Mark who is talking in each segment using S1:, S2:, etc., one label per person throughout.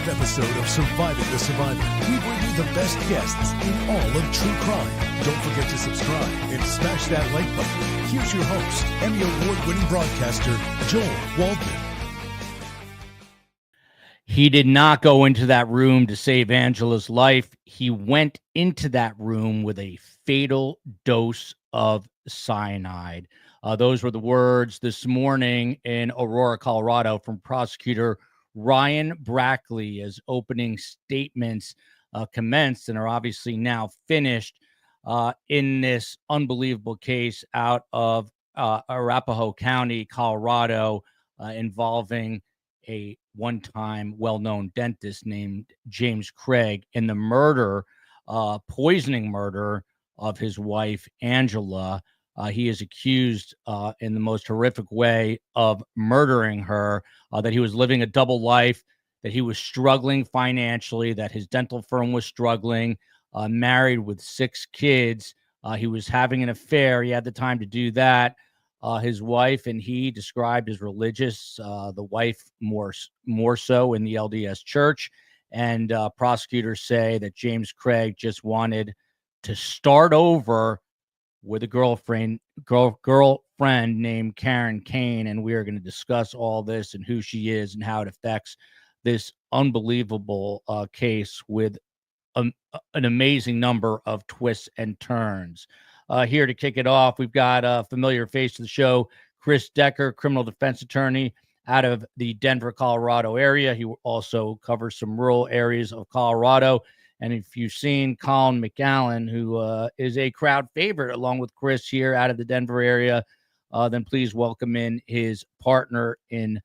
S1: exclusive episode of Surviving the Survivor, we bring you the best guests in all of true crime. Don't forget to subscribe and smash that like button. Here's your host, Emmy Award-winning broadcaster, Joel Waldman.
S2: He did not go into that room to save Angela's life. He went into that room with a fatal dose of cyanide. Those were the words this morning in Aurora, Colorado, from prosecutor Ryan Brackley, as opening statements commenced and are obviously now finished in this unbelievable case out of Arapahoe County, Colorado, involving a one-time well-known dentist named James Craig in the murder, poisoning murder of his wife, Angela. He is accused in the most horrific way of murdering her, that he was living a double life, that he was struggling financially, that his dental firm was struggling, married with 6 kids. He was having an affair. He had the time to do that. His wife and he described as religious, the wife more so in the LDS church. And prosecutors say that James Craig just wanted to start over with a girlfriend named Karen Kane, and we are going to discuss all this and who she is and how it affects this unbelievable case with an amazing number of twists and turns. Here to kick it off, we've got a familiar face to the show, Chris Decker, criminal defense attorney out of the Denver, Colorado area. He also covers some rural areas of Colorado. And if you've seen Colin McAllen, who is a crowd favorite along with Chris here out of the Denver area, then please welcome in his partner in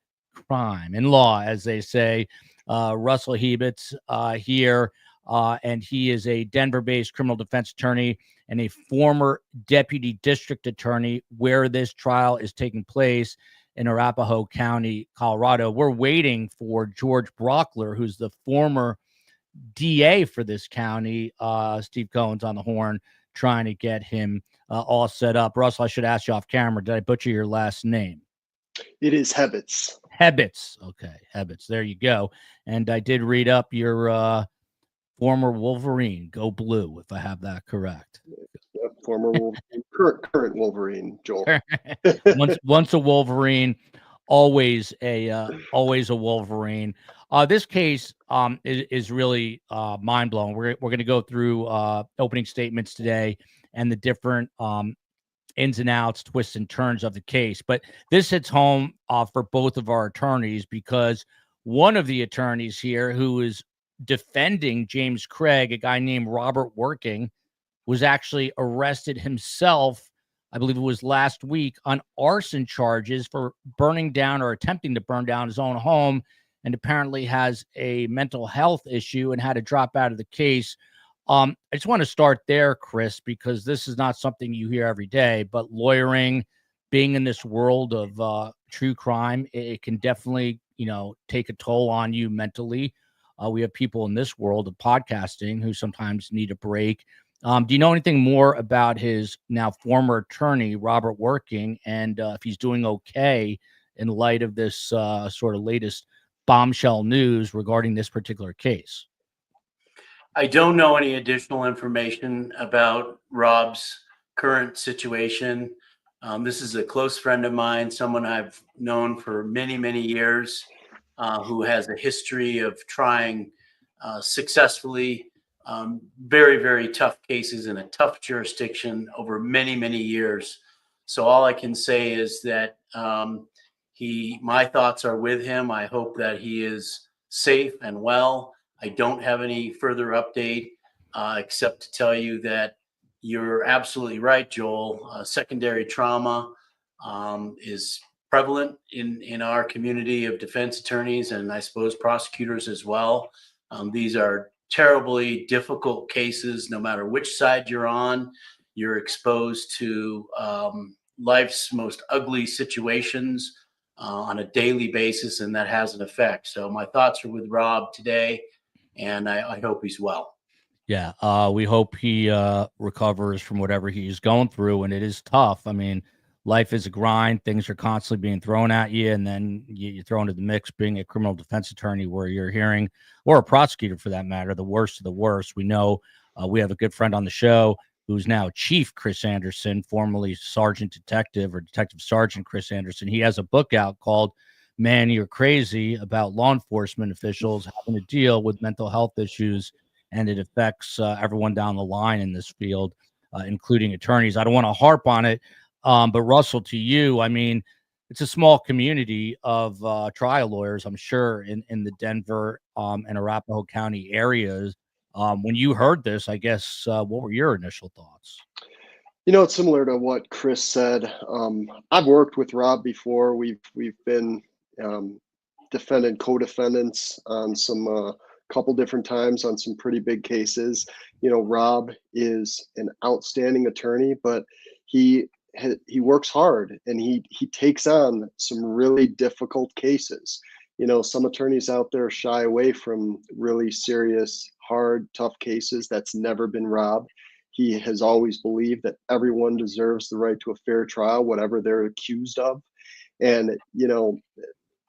S2: crime, in law, as they say, Russell Hebetz here. And he is a Denver-based criminal defense attorney and a former deputy district attorney where this trial is taking place in Arapahoe County, Colorado. We're waiting for George Brockler, who's the former DA for this county. Steve Cohen's on the horn trying to get him all set up. Russell, I should ask you off camera, did I butcher your last name?
S3: It is Hebetz.
S2: Hebetz. Okay, Hebetz. There you go. And I did read up your former Wolverine, go blue, if I have that correct.
S3: Yep, former Wolverine, current Wolverine, Joel.
S2: once a Wolverine, always a Wolverine. This case is really mind blowing. We're going to go through opening statements today and the different ins and outs, twists and turns of the case. But this hits home for both of our attorneys, because one of the attorneys here who is defending James Craig, a guy named Robert Working, was actually arrested himself, I believe it was last week, on arson charges for burning down or attempting to burn down his own home, and apparently has a mental health issue and had to drop out of the case. I just want to start there, Chris, because this is not something you hear every day, but lawyering, being in this world of true crime, it can definitely, take a toll on you mentally. We have people in this world of podcasting who sometimes need a break. Do you know anything more about his now former attorney, Robert Working, and if he's doing okay in light of this sort of latest bombshell news regarding this particular case?
S4: I don't know any additional information about Rob's current situation. This is a close friend of mine, someone I've known for many, many years, who has a history of trying successfully very, very tough cases in a tough jurisdiction over many, many years. So all I can say is that my thoughts are with him. I hope that he is safe and well. I don't have any further update except to tell you that you're absolutely right, Joel. Secondary trauma is prevalent in our community of defense attorneys, and I suppose prosecutors as well. These are terribly difficult cases. No matter which side you're on, you're exposed to life's most ugly situations on a daily basis, and that has an effect. So my thoughts are with Rob today, and I hope he's well.
S2: Yeah, we hope he recovers from whatever he's going through, and it is tough. I mean, life is a grind. Things are constantly being thrown at you, and then you throw into the mix being a criminal defense attorney where you're hearing, or a prosecutor for that matter, the worst of the worst. We know we have a good friend on the show who's now Chief Chris Anderson, formerly Sergeant Detective or Detective Sergeant Chris Anderson. He has a book out called Man, You're Crazy, about law enforcement officials having to deal with mental health issues, and it affects everyone down the line in this field, including attorneys. I don't want to harp on it, but Russell, to you, I mean, it's a small community of trial lawyers, I'm sure, in the Denver and Arapahoe County areas. When you heard this, I guess, what were your initial thoughts?
S3: It's similar to what Chris said. I've worked with Rob before. We've been defendant co-defendants on some couple different times on some pretty big cases. Rob is an outstanding attorney, but he works hard, and he takes on some really difficult cases. Some attorneys out there shy away from really serious, hard, tough cases. That's never been Rob. He has always believed that everyone deserves the right to a fair trial, whatever they're accused of. And,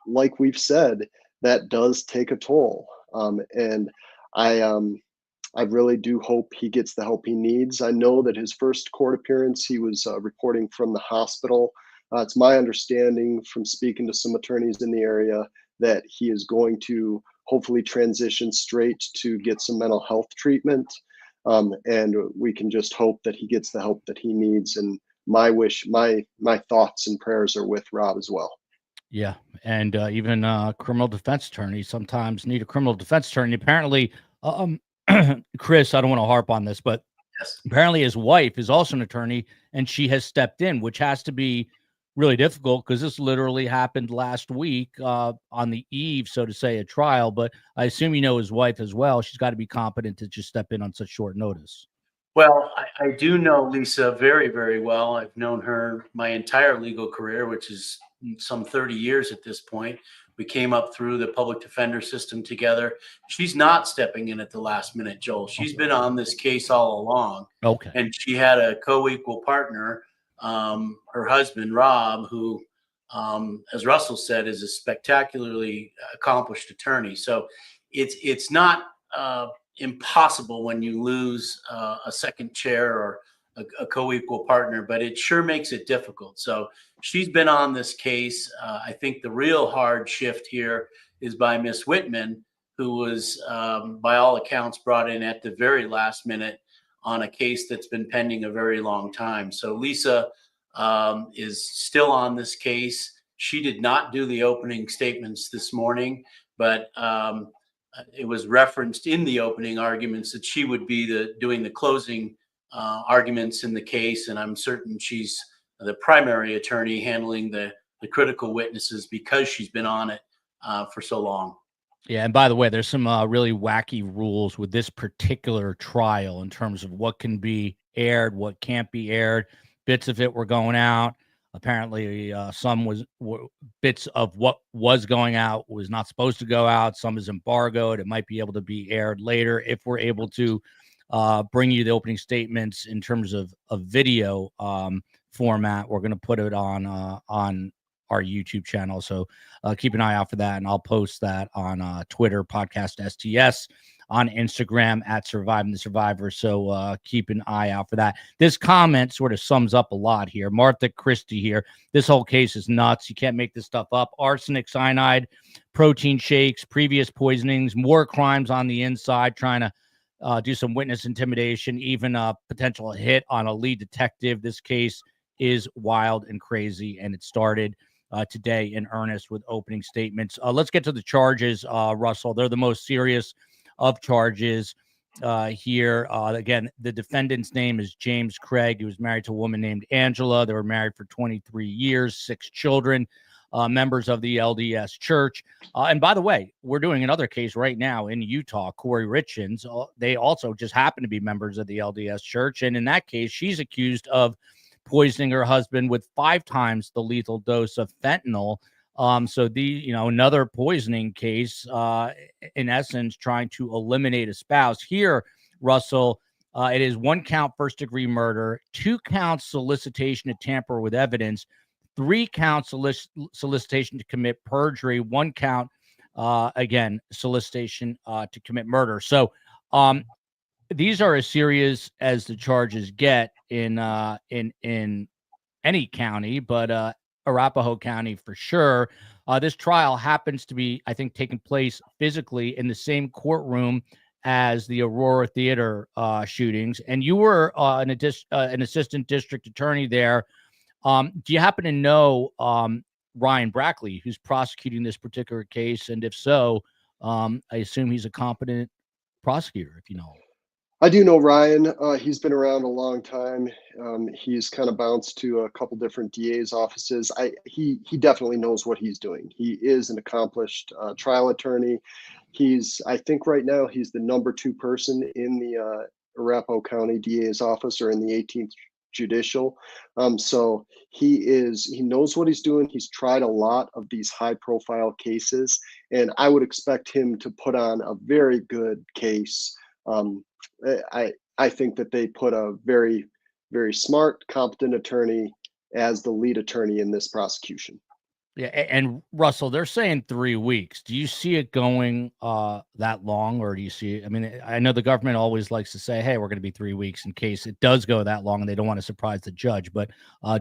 S3: like we've said, that does take a toll. And I really do hope he gets the help he needs. I know that his first court appearance, he was reporting from the hospital. It's my understanding from speaking to some attorneys in the area that he is going to hopefully transition straight to get some mental health treatment. And we can just hope that he gets the help that he needs. And my thoughts and prayers are with Rob as well.
S2: Yeah, and even criminal defense attorneys sometimes need a criminal defense attorney. Apparently, Chris, I don't want to harp on this, but
S4: Yes.
S2: apparently his wife is also an attorney, and she has stepped in, which has to be really difficult because this literally happened last week on the eve, so to say, a trial. But I assume his wife as well. She's got to be competent to just step in on such short notice.
S4: Well, I do know Lisa very, very well. I've known her my entire legal career, which is some 30 years at this point. We came up through the public defender system together. She's not stepping in at the last minute, Joel. She's been on this case all along.
S2: Okay.
S4: And she had a co-equal partner, her husband, Rob, who, as Russell said, is a spectacularly accomplished attorney. So it's not impossible when you lose a second chair or a co-equal partner, but it sure makes it difficult. So she's been on this case. I think the real hard shift here is by Miss Whitman, who was, by all accounts, brought in at the very last minute on a case that's been pending a very long time. So Lisa is still on this case. She did not do the opening statements this morning, but it was referenced in the opening arguments that she would be doing the closing arguments in the case, and I'm certain she's the primary attorney handling the critical witnesses because she's been on it for so long.
S2: Yeah, and by the way, there's some really wacky rules with this particular trial in terms of what can be aired, what can't be aired. Bits of it were going out. Apparently, some bits of what was going out was not supposed to go out. Some is embargoed. It might be able to be aired later if we're able to bring you the opening statements in terms of a video format. We're going to put it on our YouTube channel, so keep an eye out for that, and I'll post that on Twitter, podcast STS, on Instagram at Surviving the Survivor. So keep an eye out for that. This comment sort of sums up a lot here. Martha Christie here. This whole case is nuts. You can't make this stuff up. Arsenic, cyanide, protein shakes, previous poisonings, more crimes on the inside, trying to do some witness intimidation, even a potential hit on a lead detective. This case is wild and crazy, and it started today in earnest with opening statements. Let's get to the charges, Russell. They're the most serious of charges here. Again, the defendant's name is James Craig. He was married to a woman named Angela. They were married for 23 years, 6 children, members of the LDS Church. And by the way, we're doing another case right now in Utah, Corey Richins. They also just happen to be members of the LDS Church. And in that case, she's accused of poisoning her husband with 5 times the lethal dose of fentanyl. So another poisoning case, in essence, trying to eliminate a spouse. Here, Russell, It is 1 count first-degree murder, 2 counts solicitation to tamper with evidence, 3 counts solicitation to commit perjury, 1 count, again, solicitation to commit murder. So these are as serious as the charges get in any county, but Arapahoe County for sure. This trial happens to be, I think, taking place physically in the same courtroom as the Aurora Theater shootings, and you were an assistant district attorney there. Do you happen to know Ryan Brackley, who's prosecuting this particular case? And if so, I assume he's a competent prosecutor, if you know him.
S3: I do know Ryan. He's been around a long time. He's kind of bounced to a couple different DA's offices. He definitely knows what he's doing. He is an accomplished trial attorney. I think right now he's the number 2 person in the Arapahoe County DA's office, or in the 18th Judicial. So he knows what he's doing. He's tried a lot of these high profile cases, and I would expect him to put on a very good case. I think that they put a very, very smart, competent attorney as the lead attorney in this prosecution.
S2: Yeah, and Russell, they're saying 3 weeks. Do you see it going that long, or do you see it? I mean, I know the government always likes to say, "Hey, we're going to be 3 weeks," in case it does go that long, and they don't want to surprise the judge. But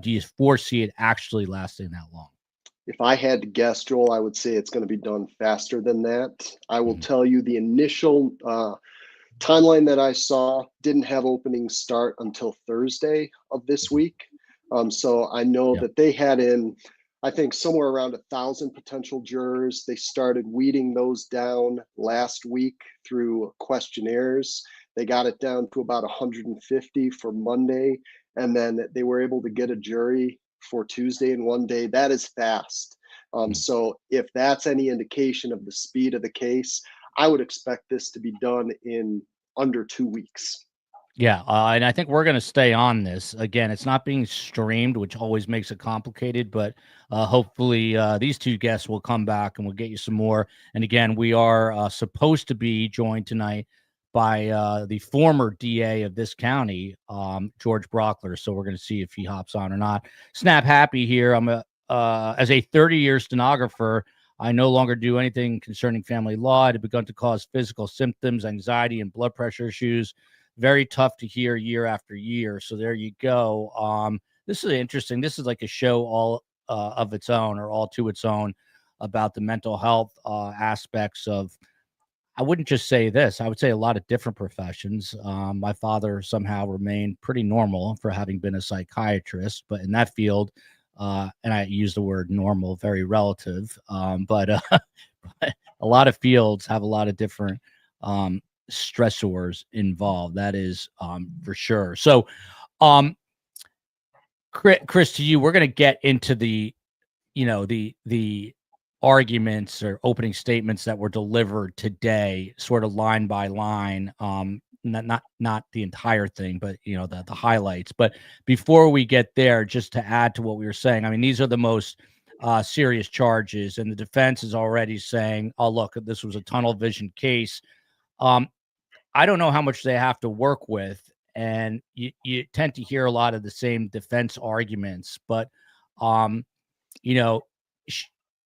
S2: do you foresee it actually lasting that long?
S3: If I had to guess, Joel, I would say it's going to be done faster than that. I will tell you the initial timeline that I saw didn't have openings start until Thursday of this week. So I know that they had in, I think, somewhere around 1,000 potential jurors. They started weeding those down last week through questionnaires. They got it down to about 150 for Monday, and then they were able to get a jury for Tuesday in one day. That is fast. So if that's any indication of the speed of the case, I would expect this to be done in under 2 weeks.
S2: Yeah, and I think we're going to stay on this. Again, it's not being streamed, which always makes it complicated, but hopefully these 2 guests will come back and we'll get you some more. And again, we are supposed to be joined tonight by the former DA of this county, George Brockler. So we're going to see if he hops on or not. Snap Happy here. I'm as a 30-year stenographer, I no longer do anything concerning family law. It had begun to cause physical symptoms, anxiety, and blood pressure issues. Very tough to hear year after year. So there you go. This is interesting. This is like a show all of its own, or all to its own, about the mental health aspects of, I wouldn't just say this, I would say a lot of different professions. My father somehow remained pretty normal for having been a psychiatrist, but in that field, and I use the word normal, very relative, but a lot of fields have a lot of different stressors involved. That is for sure. So, Chris, to you, we're going to get into the arguments or opening statements that were delivered today, sort of line by line. Not the entire thing, but the highlights. But before we get there, just to add to what we were saying, I mean, these are the most serious charges, and the defense is already saying, "Oh, look, this was a tunnel vision case." I don't know how much they have to work with, and you tend to hear a lot of the same defense arguments, but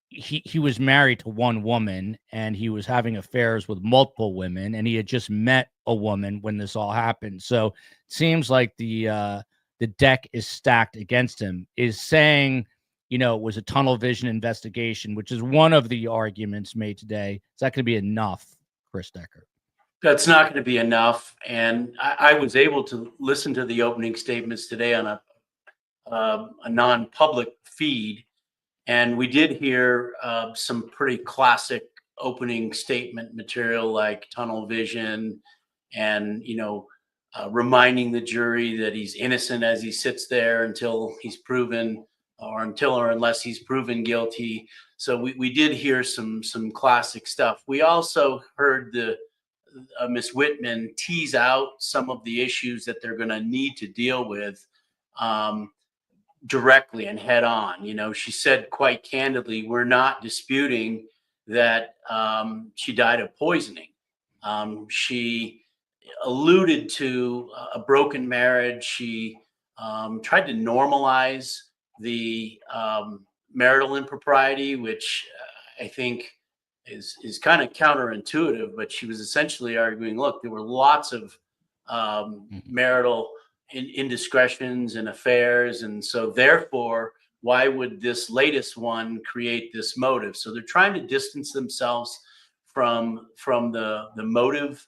S2: he was married to one woman, and he was having affairs with multiple women, and he had just met a woman when this all happened. So it seems like the deck is stacked against him. Is saying, it was a tunnel vision investigation, which is one of the arguments made today. Is that going to be enough, Chris Decker?
S4: That's not going to be enough. And I was able to listen to the opening statements today on a non-public feed. And we did hear some pretty classic opening statement material, like tunnel vision and, reminding the jury that he's innocent as he sits there until he's proven, or unless he's proven guilty. So we did hear some classic stuff. We also heard Ms. Whitman tease out some of the issues that they're going to need to deal with directly and head on. She said quite candidly, we're not disputing that she died of poisoning. She alluded to a broken marriage. She tried to normalize the marital impropriety, which I think is kind of counterintuitive. But she was essentially arguing, look, there were lots of marital indiscretions and affairs, and so therefore, why would this latest one create this motive? So they're trying to distance themselves from the motive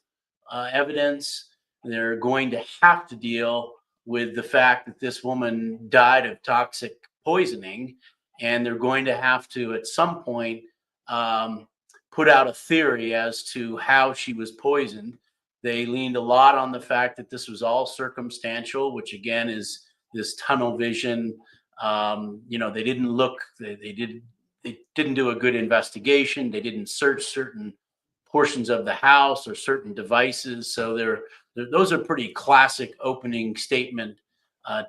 S4: evidence. They're going to have to deal with the fact that this woman died of toxic poisoning, and they're going to have to, at some point, put out a theory as to how she was poisoned. They leaned a lot on the fact that this was all circumstantial, which again is this tunnel vision. They didn't look, they didn't do a good investigation. They didn't search certain portions of the house or certain devices. So those are pretty classic opening statement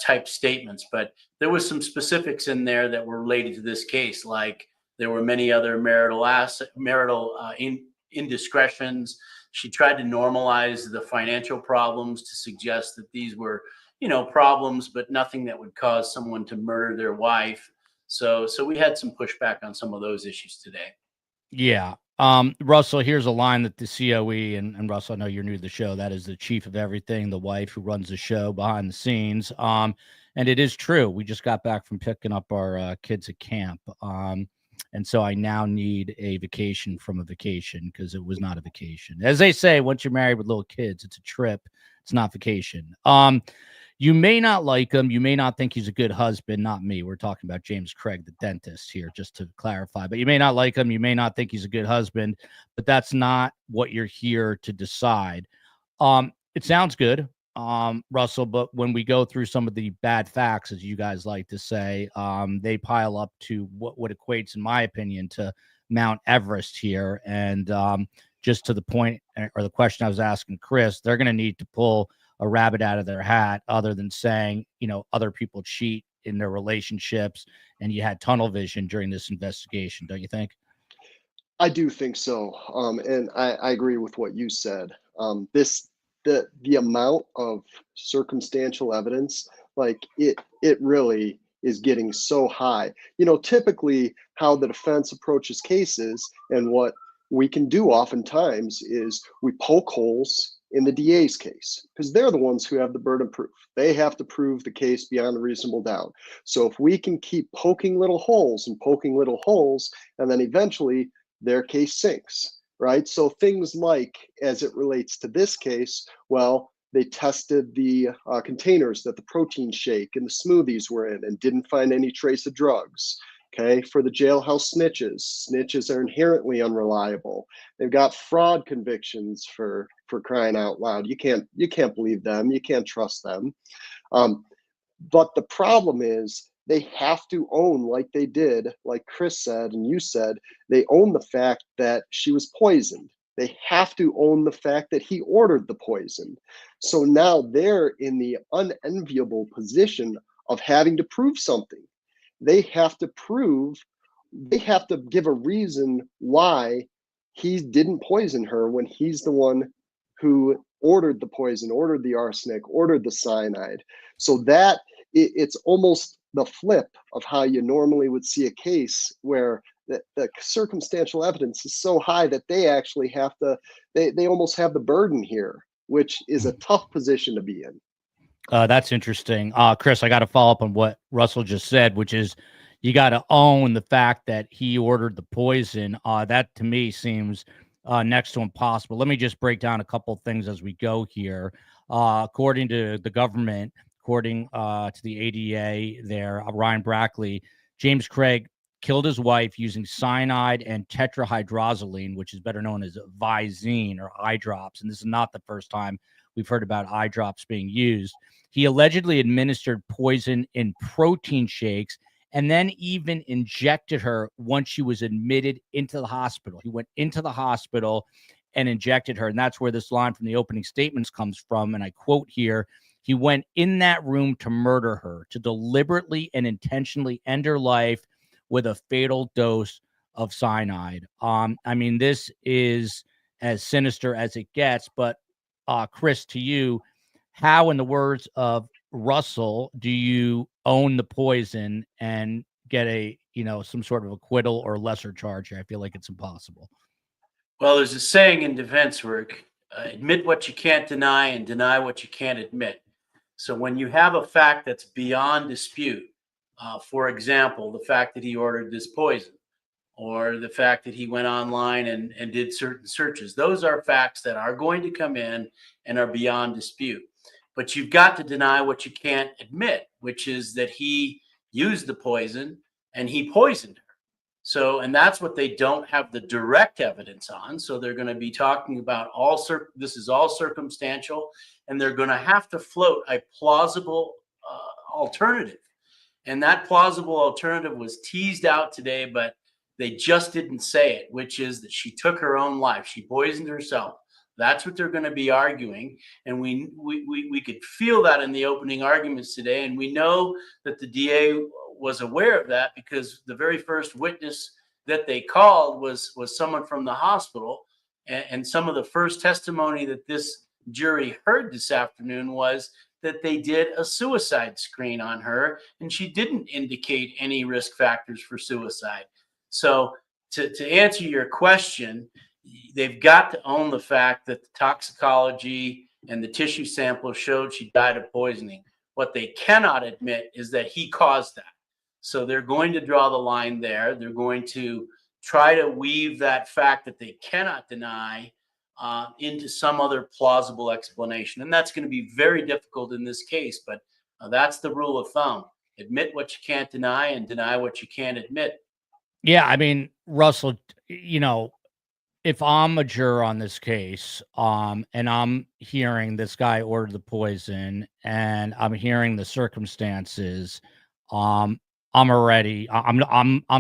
S4: type statements. But there was some specifics in there that were related to this case, like there were many other marital indiscretions. She tried to normalize the financial problems to suggest that these were, problems, but nothing that would cause someone to murder their wife. So we had some pushback on some of those issues today.
S2: Yeah. Russell, here's a line that the COE, and Russell, I know you're new to the show, that is the chief of everything, the wife who runs the show behind the scenes. And it is true. We just got back from picking up our kids at camp. And so I now need a vacation from a vacation, because it was not a vacation. As they say, once you're married with little kids, it's a trip. It's not vacation. You may not like him. You may not think he's a good husband. Not me. We're talking about James Craig, the dentist here, just to clarify. But you may not like him. You may not think he's a good husband. But that's not what you're here to decide. It sounds good, Russell, but when we go through some of the bad facts, as you guys like to say, they pile up to what equates, in my opinion, to Mount Everest here. And just to the point, or the question I was asking Chris, they're going to need to pull a rabbit out of their hat, other than saying, other people cheat in their relationships and you had tunnel vision during this investigation. Don't you think?
S3: I do think so. And I agree with what you said. The amount of circumstantial evidence, like it really is getting so high. Typically how the defense approaches cases, and what we can do oftentimes, is we poke holes in the DA's case, because they're the ones who have the burden of proof. They have to prove the case beyond a reasonable doubt. So if we can keep poking little holes, and then eventually their case sinks, right? So things like, as it relates to this case, well, they tested the containers that the protein shake and the smoothies were in and didn't find any trace of drugs. Okay, for the jailhouse snitches are inherently unreliable. They've got fraud convictions for crying out loud. You can't believe them. You can't trust them. But the problem is, they have to own, like they did, like Chris said and you said, they own the fact that she was poisoned. They have to own the fact that he ordered the poison. So now they're in the unenviable position of having to prove something. They have to give a reason why he didn't poison her, when he's the one who ordered the poison, ordered the arsenic, ordered the cyanide. So that it's almost the flip of how you normally would see a case, where the circumstantial evidence is so high that they actually have to, they almost have the burden here, which is a tough position to be in.
S2: That's interesting. Chris, I got to follow up on what Russell just said, which is you got to own the fact that he ordered the poison. That to me seems next to impossible. Let me just break down a couple of things as we go here. According to the government, according to the ADA there, Ryan Brackley, James Craig killed his wife using cyanide and tetrahydrozoline, which is better known as Visine or eye drops. And this is not the first time we've heard about eye drops being used. He allegedly administered poison in protein shakes and then even injected her once she was admitted into the hospital. He went into the hospital and injected her. And that's where this line from the opening statements comes from. And I quote here, he went in that room to murder her, to deliberately and intentionally end her life with a fatal dose of cyanide. I mean, this is as sinister as it gets, but Chris, to you, how, in the words of Russell, do you own the poison and get some sort of acquittal or lesser charge? I feel like it's impossible.
S4: Well, there's a saying in defense work, admit what you can't deny and deny what you can't admit. So when you have a fact that's beyond dispute, for example, the fact that he ordered this poison, or the fact that he went online and did certain searches, those are facts that are going to come in and are beyond dispute. But you've got to deny what you can't admit, which is that he used the poison and he poisoned her. So, and that's what they don't have the direct evidence on. So they're going to be talking about this is all circumstantial, and they're going to have to float a plausible alternative. And that plausible alternative was teased out today, but they just didn't say it, which is that she took her own life. She poisoned herself. That's what they're going to be arguing. And we could feel that in the opening arguments today. And we know that the DA was aware of that, because the very first witness that they called was someone from the hospital. And some of the first testimony that this jury heard this afternoon was that they did a suicide screen on her, and she didn't indicate any risk factors for suicide. So to answer your question, they've got to own the fact that the toxicology and the tissue sample showed she died of poisoning. What they cannot admit is that he caused that. So they're going to draw the line there. They're going to try to weave that fact that they cannot deny into some other plausible explanation. And that's going to be very difficult in this case, but that's the rule of thumb. Admit what you can't deny and deny what you can't admit.
S2: Yeah, I mean, Russell, if I'm a juror on this case, and I'm hearing this guy ordered the poison, and I'm hearing the circumstances, I'm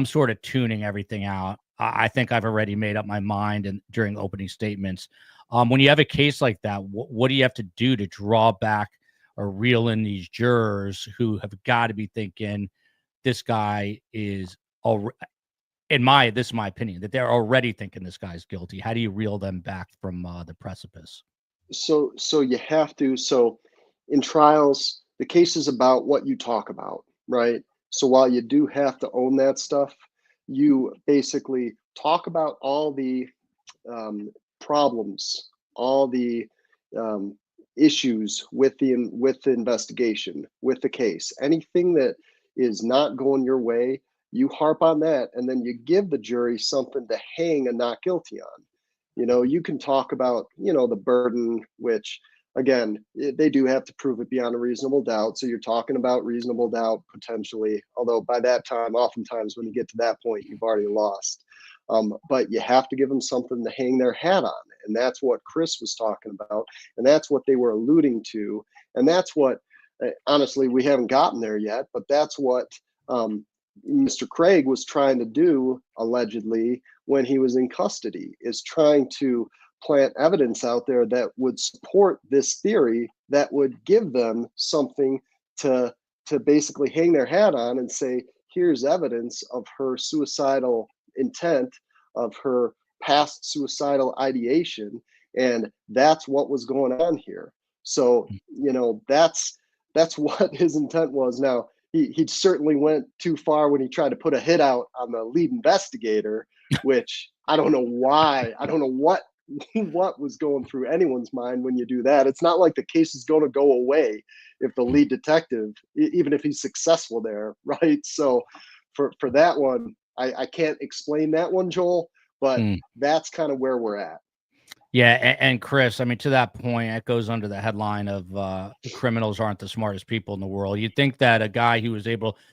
S2: sort of tuning everything out. I think I've already made up my mind and during opening statements. When you have a case like that, what do you have to do to draw back or reel in these jurors who have got to be thinking this guy is this is my opinion, that they're already thinking this guy's guilty? How do you reel them back from the precipice?
S3: So you have to. So in trials, the case is about what you talk about, right? So while you do have to own that stuff, you basically talk about all the problems, all the issues with the investigation, with the case. Anything that is not going your way, you harp on that, and then you give the jury something to hang a not guilty on. You can talk about, the burden, which again, they do have to prove it beyond a reasonable doubt. So you're talking about reasonable doubt potentially, although by that time, oftentimes when you get to that point, you've already lost. But you have to give them something to hang their hat on. And that's what Chris was talking about. And that's what they were alluding to. And that's what, honestly, we haven't gotten there yet, but that's what Mr. Craig was trying to do, allegedly, when he was in custody, is trying to plant evidence out there that would support this theory, that would give them something to basically hang their hat on and say, here's evidence of her suicidal intent, of her past suicidal ideation, and that's what was going on here. So that's what his intent was. Now he certainly went too far when he tried to put a hit out on the lead investigator, which I don't know why. I don't know what was going through anyone's mind when you do that. It's not like the case is going to go away if the lead detective, even if he's successful there, right? So for that one, I can't explain that one, Joel, but that's kind of where we're at.
S2: Yeah, and Chris, I mean, to that point, it goes under the headline of criminals aren't the smartest people in the world. You'd think that a guy who was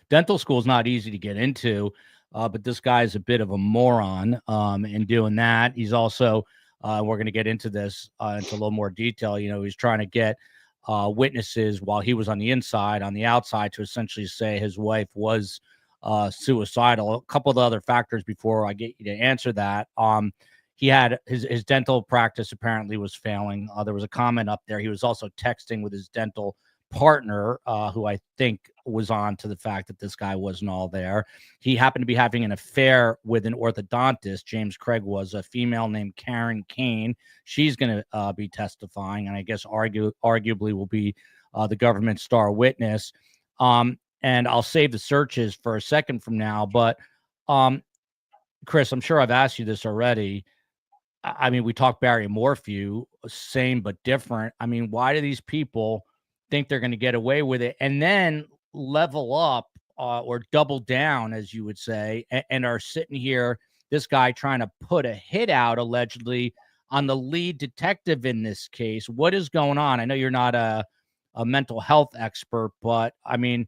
S2: dental school is not easy to get into, but this guy is a bit of a moron in doing that. He's also, we're going to get into this into a little more detail. He's trying to get witnesses while he was on the inside, on the outside, to essentially say his wife was suicidal. A couple of the other factors before I get you to answer that. He had his dental practice apparently was failing. There was a comment up there. He was also texting with his dental partner, who I think was on to the fact that this guy wasn't all there. He happened to be having an affair with an orthodontist. James Craig was a female named Karen Kane. She's going to be testifying, and I guess arguably will be the government star witness. And I'll save the searches for a second from now. But Chris, I'm sure I've asked you this already. I mean, we talked Barry Morphew, same but different. I mean, why do these people think they're going to get away with it and then level up or double down, as you would say, and are sitting here, this guy trying to put a hit out allegedly on the lead detective in this case? What is going on? I know you're not a mental health expert, but I mean,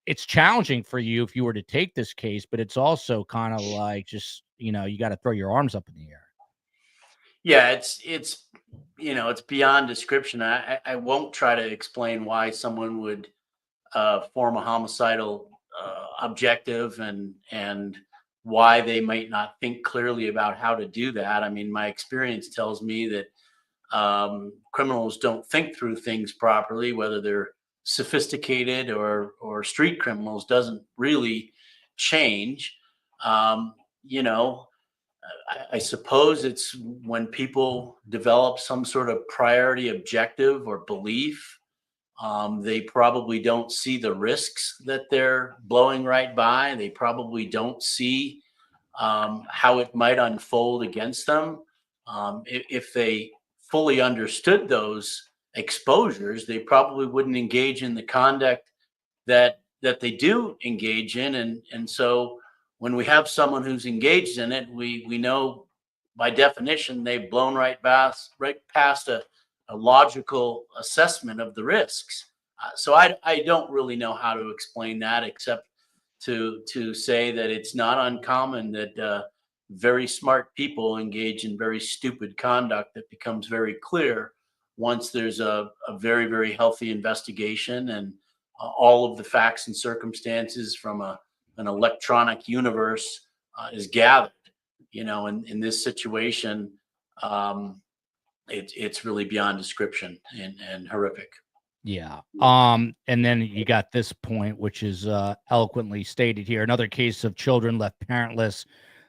S2: it's challenging for you if you were to take this case, but it's also kind of like just, you got to throw your arms up in the air.
S4: Yeah, it's it's beyond description. I won't try to explain why someone would form a homicidal objective and why they might not think clearly about how to do that. I mean, my experience tells me that criminals don't think through things properly, whether they're sophisticated or street criminals doesn't really change. I suppose it's when people develop some sort of priority objective or belief, they probably don't see the risks that they're blowing right by. They probably don't see how it might unfold against them. If they fully understood those exposures, they probably wouldn't engage in the conduct that they do engage in. And so when we have someone who's engaged in it, we know by definition they've blown right past a logical assessment of the risks. So I don't really know how to explain that, except to say that it's not uncommon that very smart people engage in very stupid conduct that becomes very clear once there's a very, very healthy investigation and all of the facts and circumstances from an electronic universe is gathered. In this situation, it's really beyond description and horrific.
S2: Yeah. And then you got this point, which is eloquently stated here. Another case of children left parentless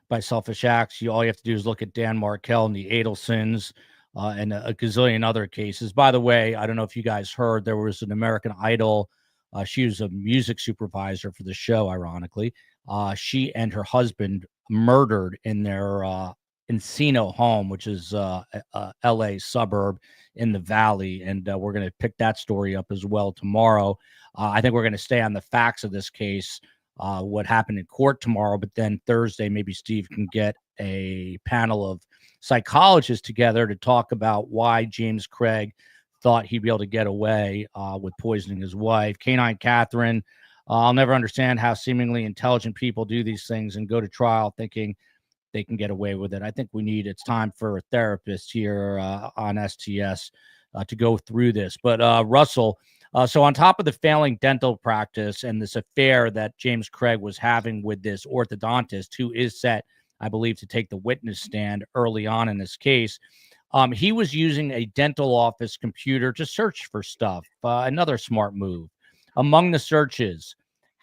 S2: by selfish acts. All you have to do is look at Dan Markel and the Adelsons and a gazillion other cases. By the way, I don't know if you guys heard, there was an American Idol. She was a music supervisor for the show, ironically. She and her husband murdered in their Encino home, which is a LA suburb in the Valley. And we're going to pick that story up as well tomorrow. I think we're going to stay on the facts of this case, what happened in court tomorrow. But then Thursday, maybe Steve can get a panel of psychologists together to talk about why James Craig thought he'd be able to get away with poisoning his wife. Canine Catherine, I'll never understand how seemingly intelligent people do these things and go to trial thinking they can get away with it. I think it's time for a therapist here on STS to go through this. But Russell, so on top of the failing dental practice and this affair that James Craig was having with this orthodontist, who is set, I believe, to take the witness stand early on in this case, he was using a dental office computer to search for stuff. Another smart move. Among the searches,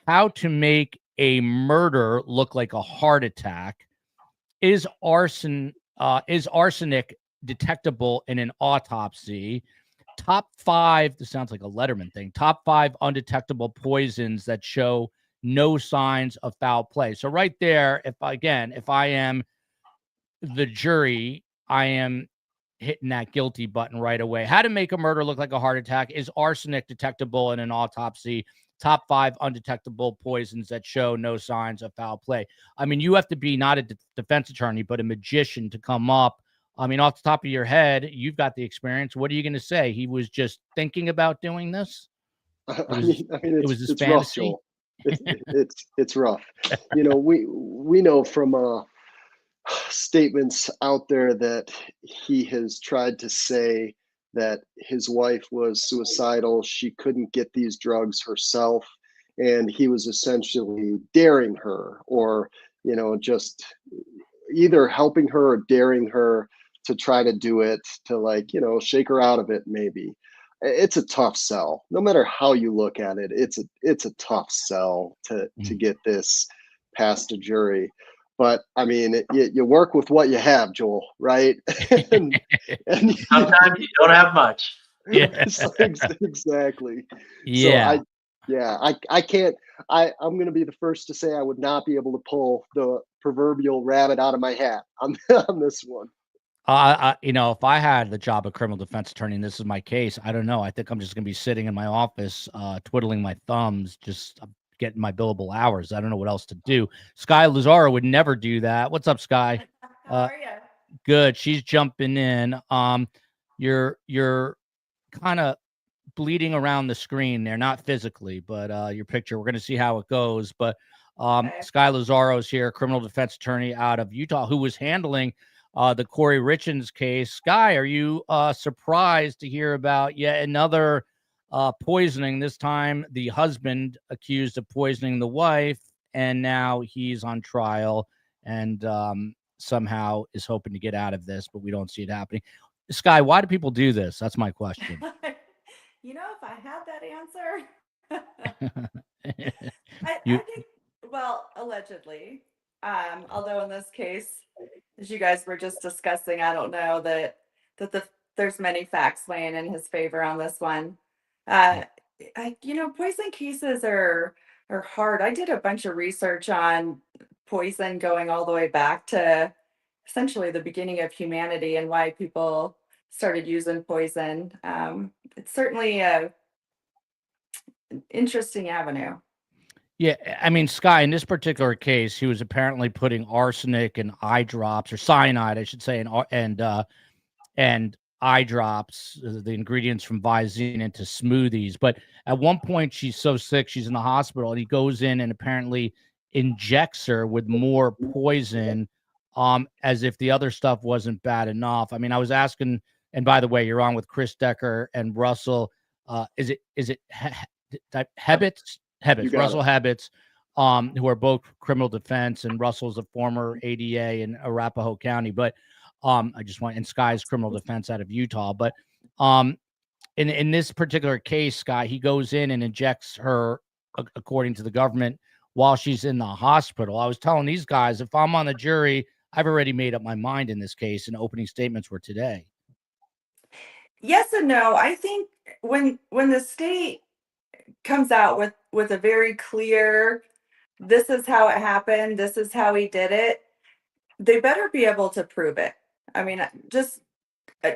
S2: how to make a murder look like a heart attack. Is arsenic detectable in an autopsy? Top 5, this sounds like a Letterman thing, top 5 undetectable poisons that show no signs of foul play. So right there, if I am the jury, I am hitting that guilty button right away. How to make a murder look like a heart attack. Is arsenic detectable in an autopsy? Top 5 undetectable poisons that show no signs of foul play. I mean, you have to be not a defense attorney, but a magician to come up. I mean, off the top of your head, you've got the experience. What are you going to say? He was just thinking about doing this?
S3: It
S2: was his
S3: it's
S2: fantasy.
S3: rough, Joel. It's rough. We know from statements out there that he has tried to say that his wife was suicidal. She couldn't get these drugs herself. And he was essentially daring her or, just either helping her or daring her to try to do it, to shake her out of it maybe. it's a tough sell. No matter how you look at it, it's a tough sell to get this past a jury. But I mean, you work with what you have, Joel, right? and
S4: Sometimes you don't have much.
S2: Yeah.
S3: Exactly. So
S2: Yeah.
S3: I can't. I'm going to be the first to say I would not be able to pull the proverbial rabbit out of my hat on on this one.
S2: If I had the job of criminal defense attorney and this is my case, I don't know. I think I'm just going to be sitting in my office, twiddling my thumbs, just getting my billable hours. I don't know what else to do. Sky Lazaro would never do that. What's up, Sky?
S5: How are you?
S2: Good. She's jumping in. You're kind of bleeding around the screen there, not physically, but your picture. We're going to see how it goes. But
S5: Okay.
S2: Sky Lazaro's here, criminal defense attorney out of Utah, who was handling the Corey Richens case. Sky, are you surprised to hear about yet another poisoning? This time, the husband accused of poisoning the wife, and now he's on trial and somehow is hoping to get out of this, but we don't see it happening. Sky, why do people do this? That's my question.
S5: If I had that answer, I
S2: You-
S5: think, well, allegedly, although in this case, as you guys were just discussing, I don't know that there's many facts weighing in his favor on this one. Poison cases are hard. I did a bunch of research on poison going all the way back to essentially the beginning of humanity and why people started using poison. It's certainly an interesting avenue.
S2: Yeah, I mean, Sky, in this particular case, he was apparently putting arsenic and eye drops, or cyanide, I should say, and eye drops, the ingredients from Visine, into smoothies. But at one point, she's so sick, she's in the hospital, and he goes in and apparently injects her with more poison, as if the other stuff wasn't bad enough. I mean, I was asking, and by the way, you're on with Chris Decker and Russell. Is it Hebets? Russell Hebets, who are both criminal defense, and Russell's a former ADA in Arapahoe County. But and Sky's criminal defense out of Utah. But in this particular case, Sky, he goes in and injects her, according to the government, while she's in the hospital. I was telling these guys, if I'm on the jury, I've already made up my mind in this case, and opening statements were today.
S5: Yes and no. I think when the state comes out with a very clear, this is how it happened, this is how he did it, they better be able to prove it. I mean,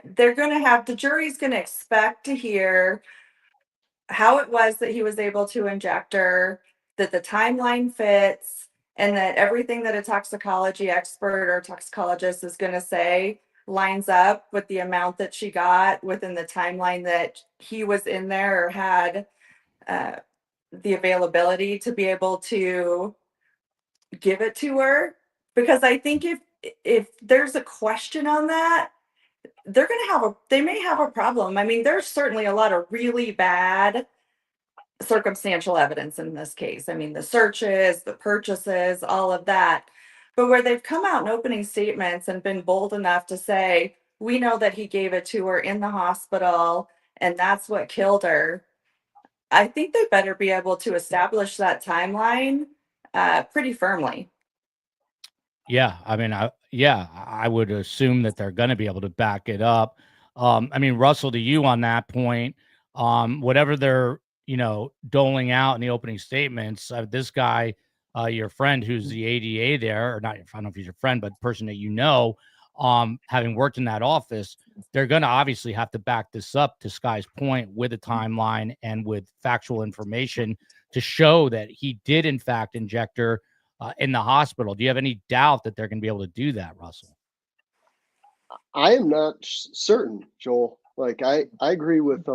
S5: they're going to have, the jury's going to expect to hear how it was that he was able to inject her, that the timeline fits, and that everything that a toxicology expert or toxicologist is going to say lines up with the amount that she got within the timeline that he was in there or had the availability to be able to give it to her. Because I think if there's a question on that, they may have a problem. I mean, there's certainly a lot of really bad circumstantial evidence in this case. I mean, the searches, the purchases, all of that. But where they've come out in opening statements and been bold enough to say, we know that he gave it to her in the hospital and that's what killed her, I think they better be able to establish that timeline pretty firmly.
S2: Yeah, I mean, I would assume that they're going to be able to back it up. I mean, Russell, to you on that point, whatever they're doling out in the opening statements, this guy, your friend, who's the ADA there, or not, I don't know if he's your friend, but person that having worked in that office, they're going to obviously have to back this up, to Sky's point, with a timeline and with factual information to show that he did in fact inject her in the hospital. Do you have any doubt that they're going to be able to do that, Russell?
S3: I am not certain, Joel. Like I agree with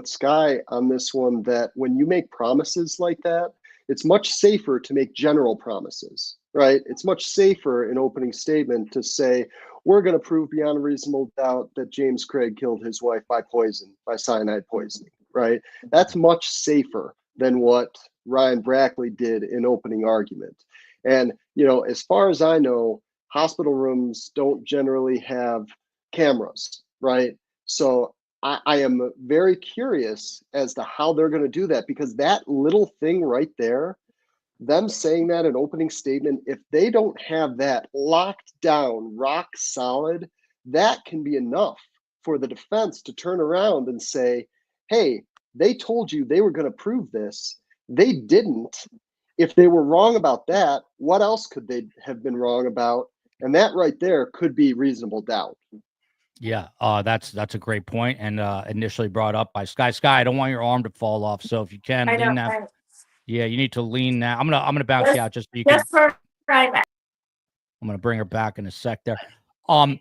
S3: Sky on this one, that when you make promises like that, it's much safer to make general promises, right? It's much safer in opening statement to say, we're going to prove beyond a reasonable doubt that James Craig killed his wife by cyanide poisoning, right? That's much safer than what Ryan Brackley did in opening argument. And, as far as I know, hospital rooms don't generally have cameras, right? So I am very curious as to how they're going to do that, because that little thing right there, them saying that in opening statement, if they don't have that locked down, rock solid, that can be enough for the defense to turn around and say, hey, they told you they were going to prove this. They didn't. If they were wrong about that, what else could they have been wrong about? And that right there could be reasonable doubt.
S2: Yeah, that's a great point, and initially brought up by Sky. Sky, I don't want your arm to fall off, so if you can
S5: I
S2: lean
S5: know.
S2: that. Yeah, you need to lean that. I'm gonna bounce you out just so you can.
S5: Just for right now.
S2: I'm gonna bring her back in a sec there.
S4: Can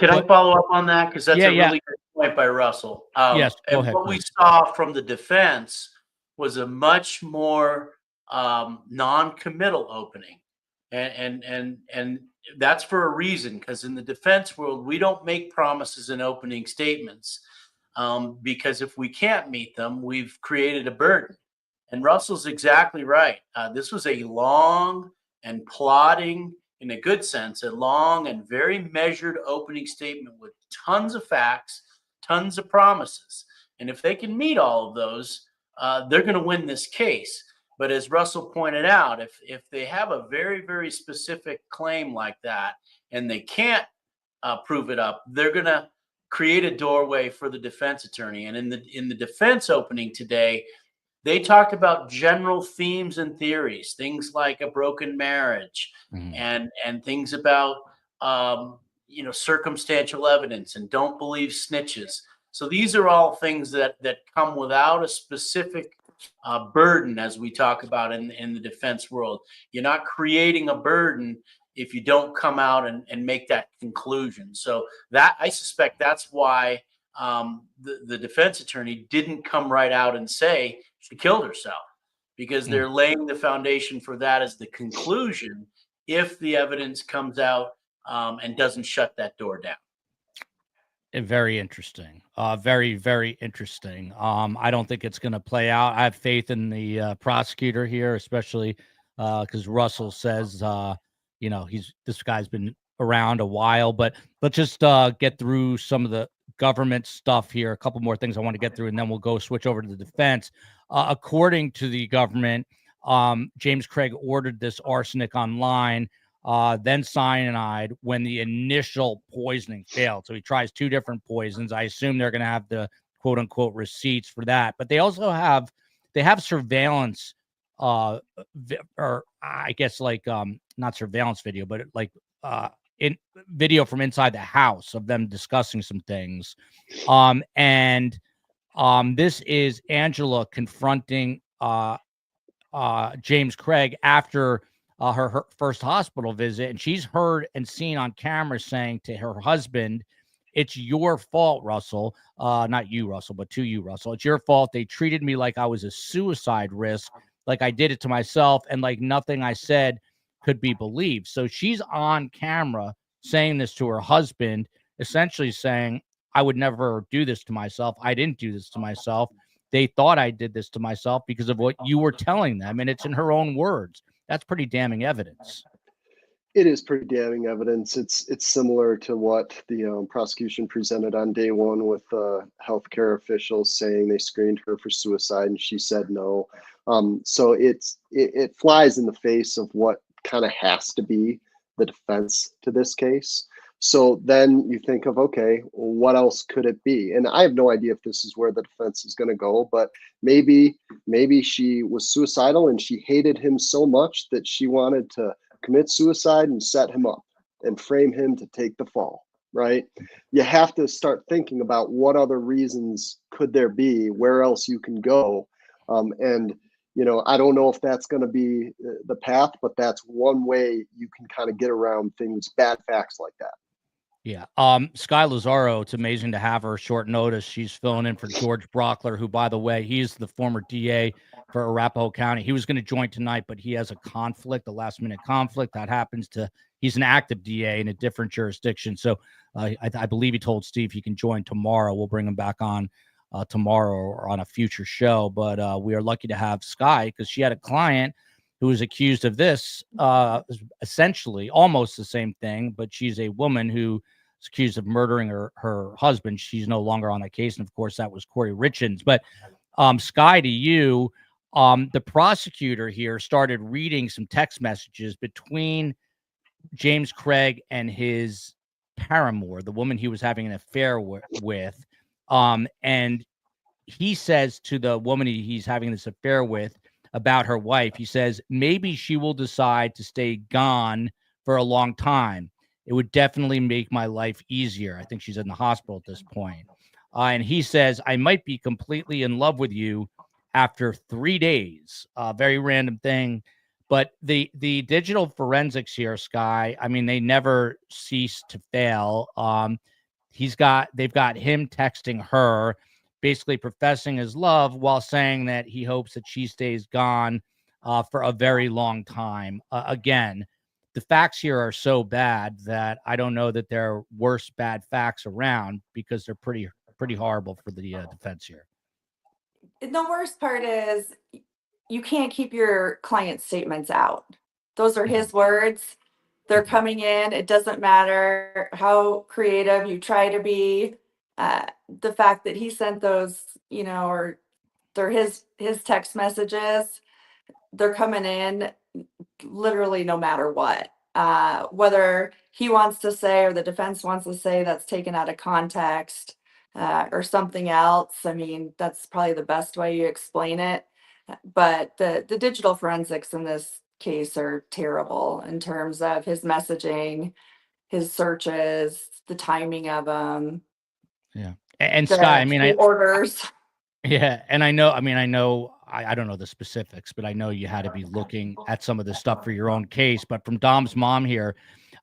S4: I follow up on that? Because that's a
S2: yeah.
S4: really good point by Russell.
S2: Yes, go
S4: and
S2: ahead,
S4: what we
S2: please.
S4: saw from the defense was a much more non-committal opening, and that's for a reason. Because in the defense world, we don't make promises in opening statements, because if we can't meet them, we've created a burden. And Russell's exactly right. This was a long and plodding, in a good sense, a long and very measured opening statement with tons of facts, tons of promises. And if they can meet all of those, they're going to win this case. But as Russell pointed out, if they have a very, very specific claim like that and they can't prove it up, they're going to create a doorway for the defense attorney. And in the defense opening today, they talked about general themes and theories, things like a broken marriage, and things about circumstantial evidence and don't believe snitches. So these are all things that come without a specific burden, as we talk about in the defense world. You're not creating a burden if you don't come out and make that conclusion. So that, I suspect that's why the defense attorney didn't come right out and say she killed herself, because they're laying the foundation for that as the conclusion if the evidence comes out and doesn't shut that door down.
S2: Very interesting. Very, very interesting. I don't think it's going to play out. I have faith in the prosecutor here, especially because Russell says, this guy's been around a while. But let's just get through some of the government stuff here. A couple more things I want to get through, and then we'll switch over to the defense. According to the government, James Craig ordered this arsenic online, then cyanide when the initial poisoning failed. So he tries 2 different poisons. I assume they're going to have the quote unquote receipts for that, but they also have surveillance, or I guess not surveillance video, but in video from inside the house of them discussing some things. This is Angela confronting James Craig after her first hospital visit, and she's heard and seen on camera saying to her husband, "It's your fault, Russell. Not you, Russell, but to you, Russell. It's your fault. They treated me like I was a suicide risk, like I did it to myself, and like nothing I said could be believed." So she's on camera saying this to her husband, essentially saying, "I would never do this to myself. I didn't do this to myself. They thought I did this to myself because of what you were telling them." And it's in her own words. That's pretty damning evidence.
S3: It is pretty damning evidence. It's similar to what the prosecution presented on day one with healthcare officials saying they screened her for suicide and she said no. So it flies in the face of what kind of has to be the defense to this case. So then you think of, okay, well, what else could it be? And I have no idea if this is where the defense is going to go, but maybe she was suicidal and she hated him so much that she wanted to commit suicide and set him up and frame him to take the fall, right? You have to start thinking about what other reasons could there be, where else you can go. I don't know if that's going to be the path, but that's one way you can kind of get around things, bad facts like that.
S2: Yeah. Sky Lazaro, it's amazing to have her short notice. She's filling in for George Brockler, who, by the way, he's the former DA for Arapahoe County. He was going to join tonight, but he has a conflict, a last-minute conflict that happens he's an active DA in a different jurisdiction. So I believe he told Steve he can join tomorrow. We'll bring him back on tomorrow or on a future show. But we are lucky to have Sky because she had a client who was accused of this, essentially almost the same thing, but she's a woman who accused of murdering her husband. She's no longer on that case. And of course, that was Corey Richins. But Sky, to you, the prosecutor here started reading some text messages between James Craig and his paramour, the woman he was having an affair with. And he says to the woman he's having this affair with about her wife, he says, maybe she will decide to stay gone for a long time. It would definitely make my life easier. I think she's in the hospital at this point. And he says, I might be completely in love with you after 3 days. Very random thing. But the digital forensics here, Sky, I mean, they never cease to fail. They've got him texting her, basically professing his love while saying that he hopes that she stays gone for a very long time. Again, the facts here are so bad that I don't know that there are worse bad facts around, because they're pretty horrible for the defense here.
S5: The worst part is you can't keep your client's statements out. Those are his words. They're coming in. It doesn't matter how creative you try to be. The fact that he sent those, or they're his text messages, they're coming in literally no matter what. Whether he wants to say or the defense wants to say that's taken out of context or something else. I mean, that's probably the best way you explain it. But the digital forensics in this case are terrible in terms of his messaging, his searches, the timing of them.
S2: Yeah. And Sky, I mean,
S5: orders.
S2: Yeah. And I know, I don't know the specifics, but I know you had to be looking at some of this stuff for your own case. But from Dom's mom here,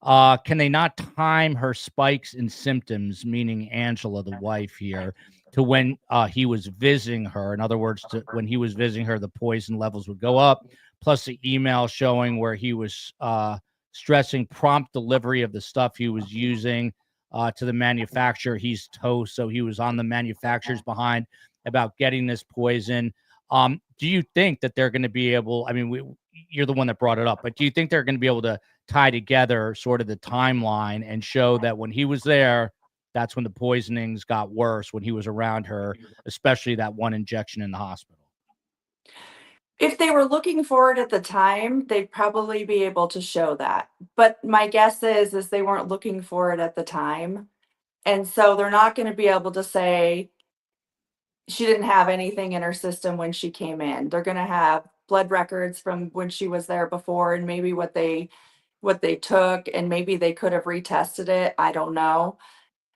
S2: can they not time her spikes in symptoms, meaning Angela, the wife here, to when he was visiting her? In other words, when he was visiting her, the poison levels would go up, plus the email showing where he was stressing prompt delivery of the stuff he was using to the manufacturer. He's toast, so he was on the manufacturer's behind about getting this poison. Do you think that they're going to be able, I mean, you're the one that brought it up, but do you think they're going to be able to tie together sort of the timeline and show that when he was there, that's when the poisonings got worse, when he was around her, especially that one injection in the hospital?
S5: If they were looking for it at the time, they'd probably be able to show that. But my guess is they weren't looking for it at the time. And so they're not going to be able to say she didn't have anything in her system when she came in. They're going to have blood records from when she was there before, and maybe what they took, and maybe they could have retested it. I don't know.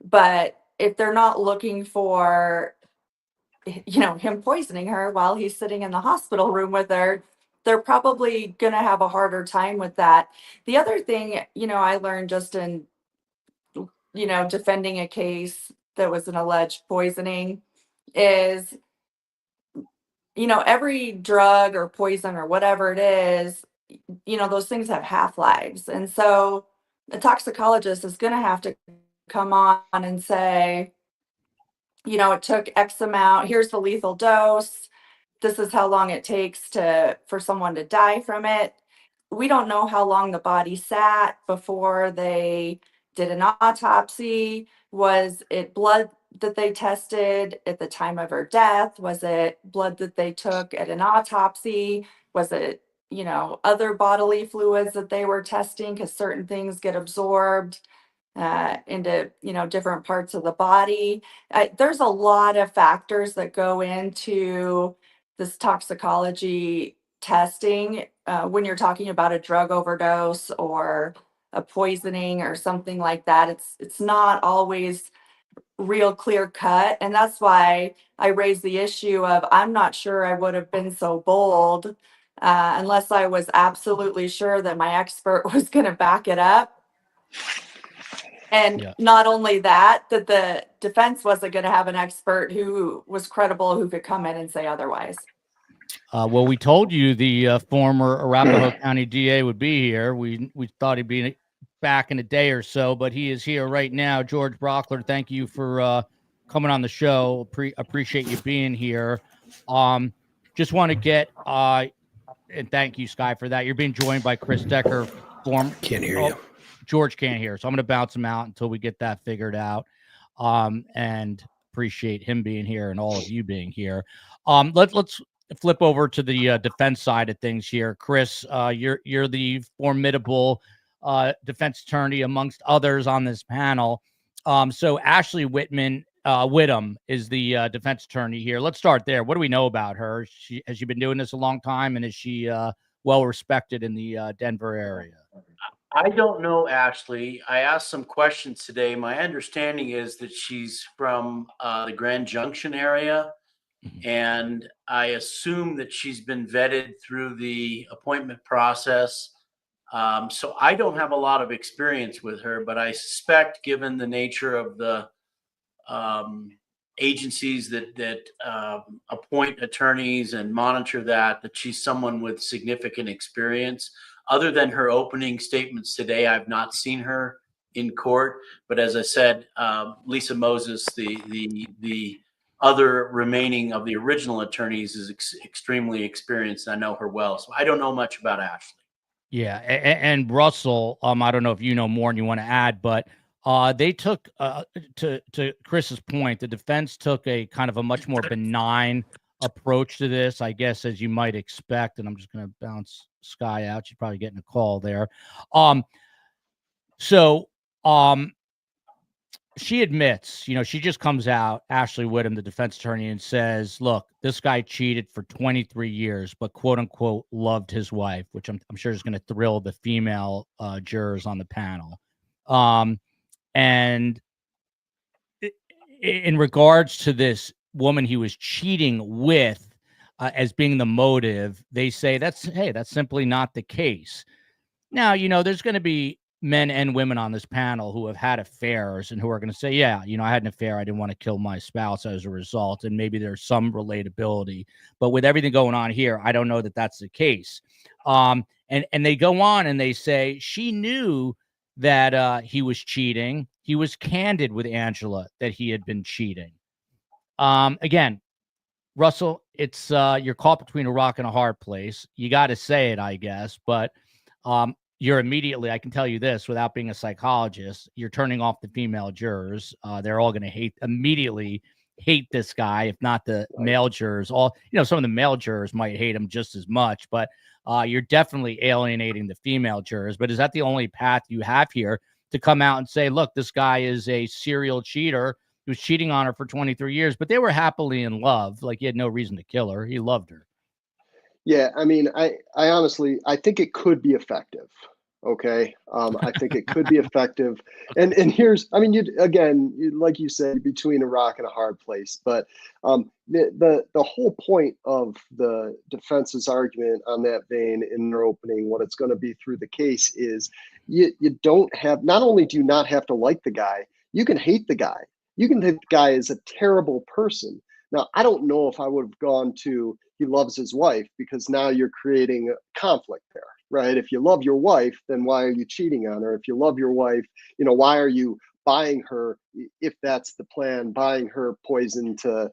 S5: But if they're not looking for, him poisoning her while he's sitting in the hospital room with her, they're probably going to have a harder time with that. The other thing, I learned just in, defending a case that was an alleged poisoning is, every drug or poison or whatever it is, those things have half-lives. And so the toxicologist is going to have to come on and say, it took X amount, here's the lethal dose, this is how long it takes for someone to die from it. We don't know how long the body sat before they did an autopsy. Was it blood that they tested at the time of her death? Was it blood that they took at an autopsy? Was it, other bodily fluids that they were testing? Because certain things get absorbed into, different parts of the body. There's a lot of factors that go into this toxicology testing when you're talking about a drug overdose or a poisoning or something like that. It's not always real clear cut. And that's why I raised the issue of, I'm not sure I would have been so bold unless I was absolutely sure that my expert was going to back it up. And not only that the defense wasn't going to have an expert who was credible, who could come in and say otherwise.
S2: Well, we told you the former Arapahoe County DA would be here. We thought he'd be back in a day or so, but he is here right now. George Brockler, thank you for coming on the show. Appreciate you being here. Just want to get and thank you, Sky, for that. You're being joined by Chris Decker.
S6: Can't hear you.
S2: George can't hear, so I'm going to bounce him out until we get that figured out. And appreciate him being here and all of you being here. Let's flip over to the defense side of things here. Chris, you're the formidable defense attorney amongst others on this panel. So Ashley Whittam is the defense attorney here. Let's start there. What do we know about her? Has she been doing this a long time, and is she well respected in the Denver area?
S4: I don't know, Ashley. I asked some questions today. My understanding is that she's from the Grand Junction area, and I assume that she's been vetted through the appointment process. So I don't have a lot of experience with her, but I suspect, given the nature of the agencies that appoint attorneys and monitor that she's someone with significant experience. Other than her opening statements today, I've not seen her in court. But as I said, Lisa Moses, the other remaining of the original attorneys, is extremely experienced. I know her well, so I don't know much about Ashley.
S2: Yeah, and Russell, I don't know if you know more and you want to add, but they took, to Chris's point, the defense took a kind of a much more benign approach to this, I guess, as you might expect. And I'm just going to bounce Sky out. She's probably getting a call there. She admits, she just comes out, Ashley Whittam, the defense attorney, and says, look, this guy cheated for 23 years, but quote unquote loved his wife, which I'm sure is going to thrill the female jurors on the panel. And in regards to this woman he was cheating with as being the motive, they say that's simply not the case. Now, there's going to be men and women on this panel who have had affairs and who are going to say, yeah, I had an affair. I didn't want to kill my spouse as a result. And maybe there's some relatability. But with everything going on here, I don't know that that's the case. And they go on and they say she knew that he was cheating. He was candid with Angela that he had been cheating. Again, Russell, it's you're caught between a rock and a hard place. You got to say it, I guess. But you're immediately, I can tell you this without being a psychologist, you're turning off the female jurors. They're all going to immediately hate this guy, if not the male jurors. Some of the male jurors might hate him just as much, but you're definitely alienating the female jurors. But is that the only path you have here to come out and say, look, this guy is a serial cheater? He was cheating on her for 23 years, but they were happily in love. Like, he had no reason to kill her. He loved her.
S3: Yeah, I mean, I honestly, I think it could be effective. Okay. I think it could be effective. And here's, I mean, like you said, between a rock and a hard place, but the whole point of the defense's argument on that vein in their opening, what it's going to be through the case is you don't have, not only do you not have to like the guy, you can hate the guy. You can think the guy is a terrible person. Now, I don't know if I would have gone to he loves his wife, because now you're creating a conflict there, right? If you love your wife, then why are you cheating on her? If you love your wife, why are you buying her, if that's the plan, buying her poison to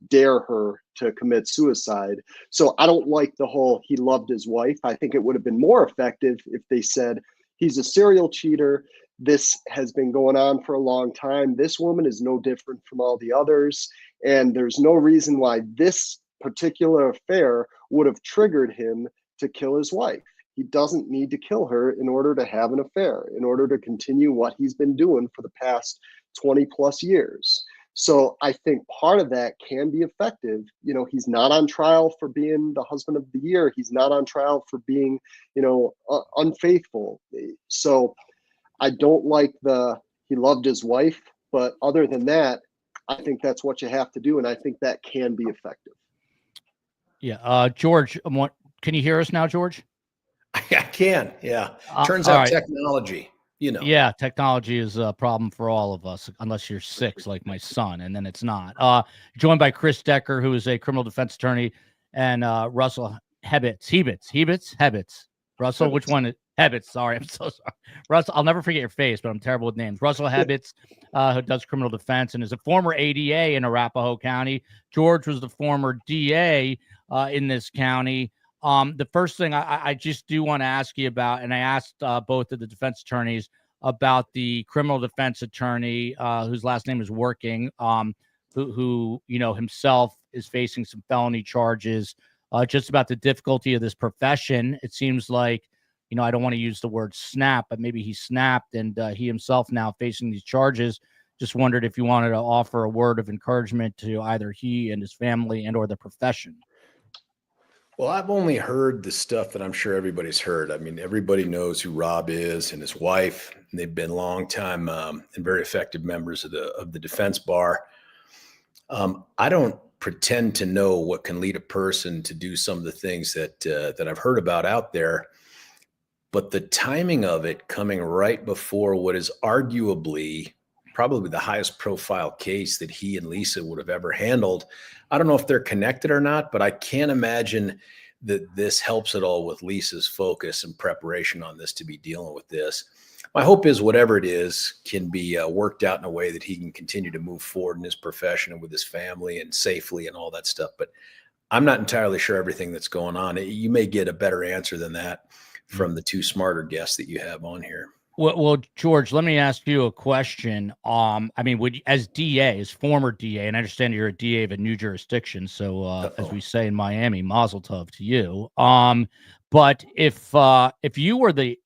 S3: dare her to commit suicide? So I don't like the whole he loved his wife. I think it would have been more effective if they said he's a serial cheater. This has been going on for a long time. This woman is no different from all the others. And there's no reason why this particular affair would have triggered him to kill his wife. He doesn't need to kill her in order to have an affair, in order to continue what he's been doing for the past 20 plus years. So I think part of that can be effective. He's not on trial for being the husband of the year. He's not on trial for being, unfaithful. So I don't like he loved his wife, but other than that, I think that's what you have to do. And I think that can be effective.
S2: Yeah. George, can you hear us now, George?
S6: I can. Yeah. Turns out
S2: right.
S6: Technology,
S2: Yeah. Technology is a problem for all of us, unless you're 6, like my son, and then it's not. Joined by Chris Decker, who is a criminal defense attorney, and Russell Hebitz. Russell, which one? Hebitz. Sorry. I'm so sorry. Russell, I'll never forget your face, but I'm terrible with names. Russell Hebitz, who does criminal defense and is a former ADA in Arapahoe County. George was the former DA in this county. The first thing I just do want to ask you about, and I asked both of the defense attorneys about the criminal defense attorney whose last name is Working, who himself is facing some felony charges, just about the difficulty of this profession. It seems like, I don't want to use the word snap, but maybe he snapped, and he himself now facing these charges. Just wondered if you wanted to offer a word of encouragement to either he and his family and or the profession.
S6: Well, I've only heard the stuff that I'm sure everybody's heard. I mean, everybody knows who Rob is and his wife. And they've been longtime and very effective members of the defense bar. I don't pretend to know what can lead a person to do some of the things that I've heard about out there. But the timing of it coming right before what is arguably probably the highest profile case that he and Lisa would have ever handled. I don't know if they're connected or not, but I can't imagine that this helps at all with Lisa's focus and preparation on this to be dealing with this. My hope is whatever it is can be worked out in a way that he can continue to move forward in his profession and with his family and safely and all that stuff. But I'm not entirely sure everything that's going on. You may get a better answer than that from the two smarter guests that you have on here.
S2: Well, George, let me ask you a question. I mean, as DA, as former DA, and I understand you're a DA of a new jurisdiction, so as we say in Miami, mazel tov to you. But if you were the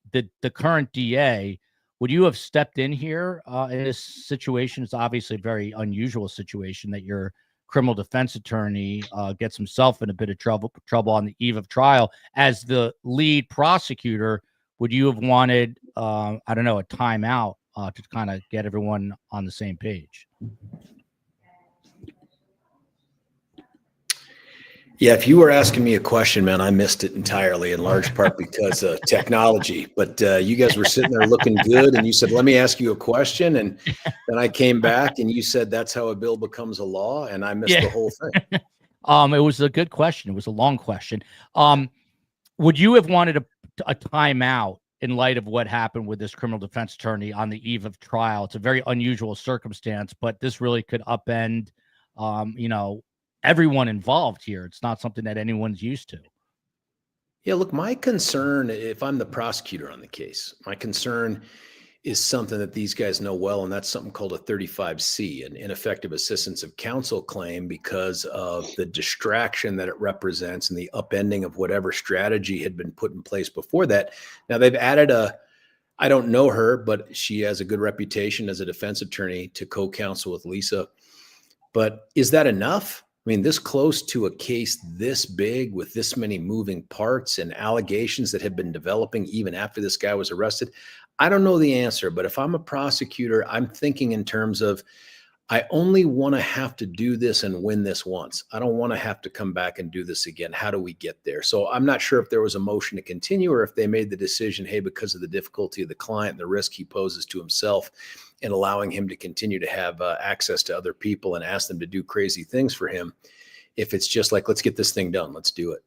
S2: current DA, would you have stepped in here in this situation? It's obviously a very unusual situation that your criminal defense attorney gets himself in a bit of trouble on the eve of trial. As the lead prosecutor, would you have wanted, a timeout to kind of get everyone on the same page?
S6: Yeah, if you were asking me a question, man, I missed it entirely, in large part because of technology. But you guys were sitting there looking good, and you said, let me ask you a question. And then I came back, and you said, that's how a bill becomes a law, and I missed the whole thing.
S2: It was a good question. It was a long question. Would you have wanted a timeout in light of what happened with this criminal defense attorney on the eve of trial? It's a very unusual circumstance, but this really could upend, everyone involved here. It's not something that anyone's used to.
S6: Yeah, look, my concern, if I'm the prosecutor on the case, my concern is something that these guys know well, and that's something called a 35C, an ineffective assistance of counsel claim, because of the distraction that it represents and the upending of whatever strategy had been put in place before that. Now, they've added I don't know her, but she has a good reputation as a defense attorney to co-counsel with Lisa. But is that enough? I mean, this close to a case this big with this many moving parts and allegations that have been developing even after this guy was arrested, I don't know the answer. But if I'm a prosecutor, I'm thinking in terms of, I only want to have to do this and win this once. I don't want to have to come back and do this again. How do we get there? So I'm not sure if there was a motion to continue or if they made the decision, hey, because of the difficulty of the client, the risk he poses to himself, and allowing him to continue to have access to other people and ask them to do crazy things for him. If it's just like, let's get this thing done, let's do it.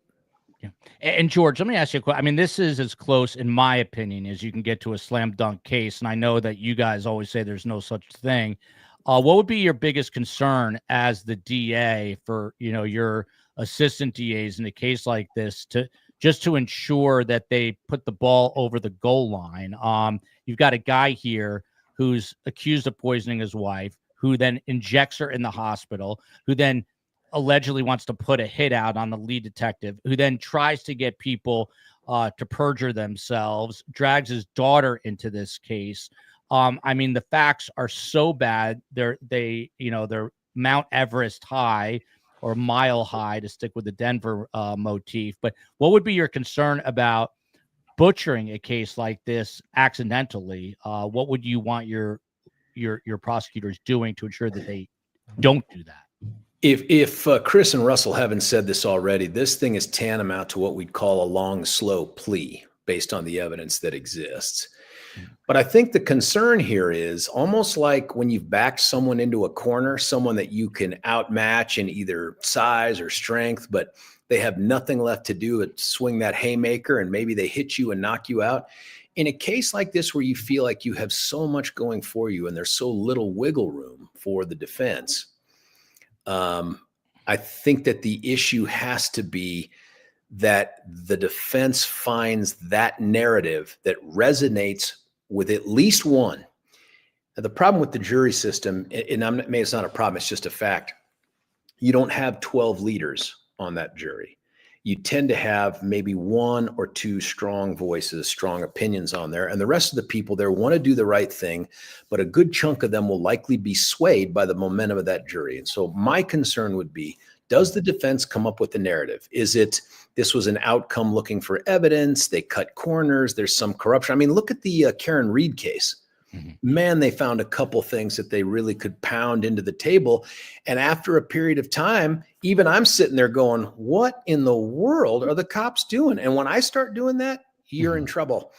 S2: Yeah. And George, let me ask you a question. I mean, this is as close, in my opinion, as you can get to a slam dunk case. And I know that you guys always say there's no such thing. What would be your biggest concern as the DA for, your assistant DAs in a case like this to ensure that they put the ball over the goal line? You've got a guy here who's accused of poisoning his wife, who then injects her in the hospital, who then allegedly wants to put a hit out on the lead detective, who then tries to get people to perjure themselves, drags his daughter into this case. I mean, the facts are so bad. They're Mount Everest high, or mile high, to stick with the Denver motif. But what would be your concern about butchering a case like this accidentally? What would you want your prosecutors doing to ensure that they don't do that?
S6: If Chris and Russell haven't said this already, this thing is tantamount to what we'd call a long, slow plea based on the evidence that exists. But I think the concern here is almost like when you've backed someone into a corner, someone that you can outmatch in either size or strength, but they have nothing left to do but swing that haymaker, and maybe they hit you and knock you out. In a case like this, where you feel like you have so much going for you and there's so little wiggle room for the defense, I think that the issue has to be that the defense finds that narrative that resonates with at least one. Now, the problem with the jury system, and maybe it's not a problem, it's just a fact. You don't have 12 leaders on that jury. You tend to have maybe one or two strong voices, strong opinions on there. And the rest of the people there want to do the right thing, but a good chunk of them will likely be swayed by the momentum of that jury. And so my concern would be, does the defense come up with the narrative? Is it, this was an outcome looking for evidence, they cut corners, there's some corruption? I mean, look at the Karen Reed case. Man, they found a couple things that they really could pound into the table. And after a period of time, even I'm sitting there going, what in the world are the cops doing? And when I start doing that, you're in trouble.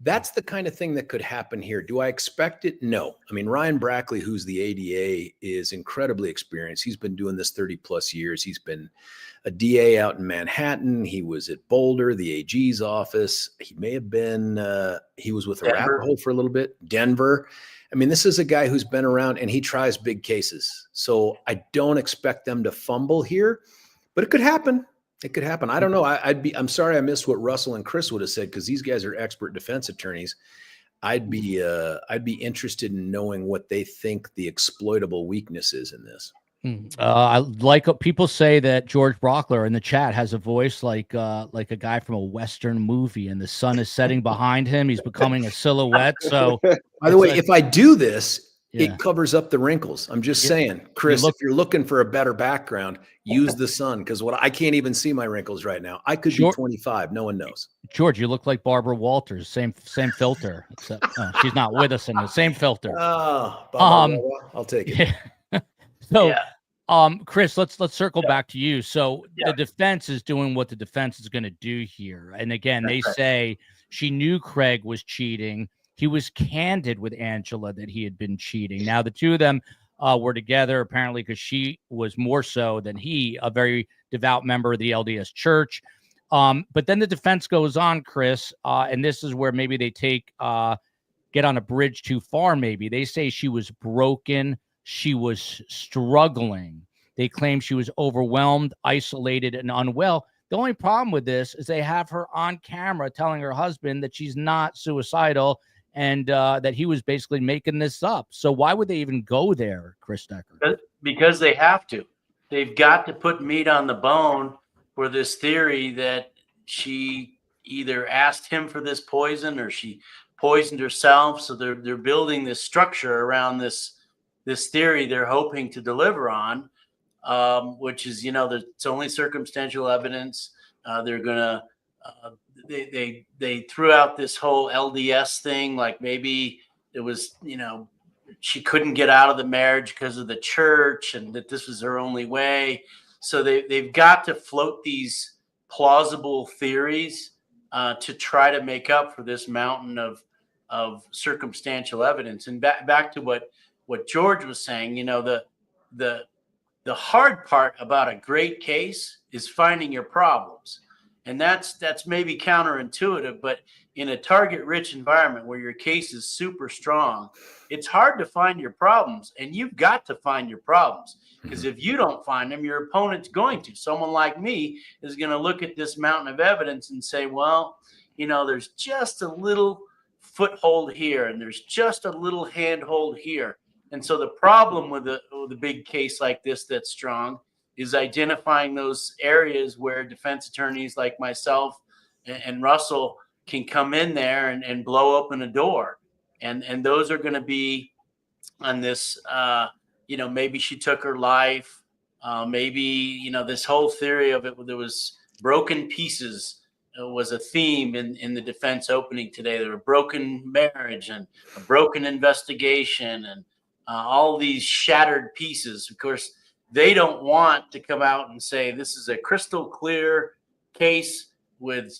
S6: That's the kind of thing that could happen here. Do I expect it? No. I mean, Ryan Brackley, who's the ADA, is incredibly experienced. He's been doing this 30 plus years. He's been a DA out in Manhattan. He was at Boulder, the AG's office. He may have been, he was with Arapahoe for a little bit, Denver. I mean, this is a guy who's been around and he tries big cases. So I don't expect them to fumble here, but it could happen. It could happen. I don't know. I'm sorry I missed what Russell and Chris would have said, because these guys are expert defense attorneys. I'd be interested in knowing what they think the exploitable weakness is in this.
S2: I like people say that George Brockler in the chat has a voice like a guy from a Western movie, and the sun is setting behind him. He's becoming a silhouette. So,
S6: by the way, if I do this, it covers up the wrinkles. I'm just saying, Chris, if you're looking for a better background, use the sun, because I can't even see my wrinkles right now. I could be 25. No one knows.
S2: George, you look like Barbara Walters. Same filter. Except she's not with us in the same filter.
S6: Oh, I'll take it.
S2: Yeah. So, Chris, let's circle back to you. So the defense is doing what the defense is going to do here. And again, they say she knew Craig was cheating. He was candid with Angela that he had been cheating. Now, the two of them were together, apparently, because she was more so than he, a very devout member of the LDS Church. But then the defense goes on, Chris, and this is where maybe they get on a bridge too far, maybe. They say she was broken. She was struggling. They claim she was overwhelmed, isolated, and unwell. The only problem with this is they have her on camera telling her husband that she's not suicidal, and that he was basically making this up. So why would they even go there, Chris Decker?
S4: Because they have to. They've got to put meat on the bone for this theory that she either asked him for this poison or she poisoned herself. So they're building this structure around this theory they're hoping to deliver on, which is, it's only circumstantial evidence. They're going to they threw out this whole LDS thing, like maybe it was, she couldn't get out of the marriage because of the church and that this was her only way. So they've got to float these plausible theories to try to make up for this mountain of circumstantial evidence. And back to what George was saying, the hard part about a great case is finding your problems. And that's maybe counterintuitive, but in a target-rich environment where your case is super strong, it's hard to find your problems, and you've got to find your problems, because if you don't find them, your opponent's going to. Someone like me is going to look at this mountain of evidence and say, well, there's just a little foothold here, and there's just a little handhold here. And so the problem with a big case like this that's strong is identifying those areas where defense attorneys like myself and Russell can come in there and blow open a door. And those are going to be on this, maybe she took her life. Maybe, this whole theory of it, there was broken pieces was a theme in the defense opening today. There were broken marriage and a broken investigation and all these shattered pieces. Of course, they don't want to come out and say this is a crystal clear case with,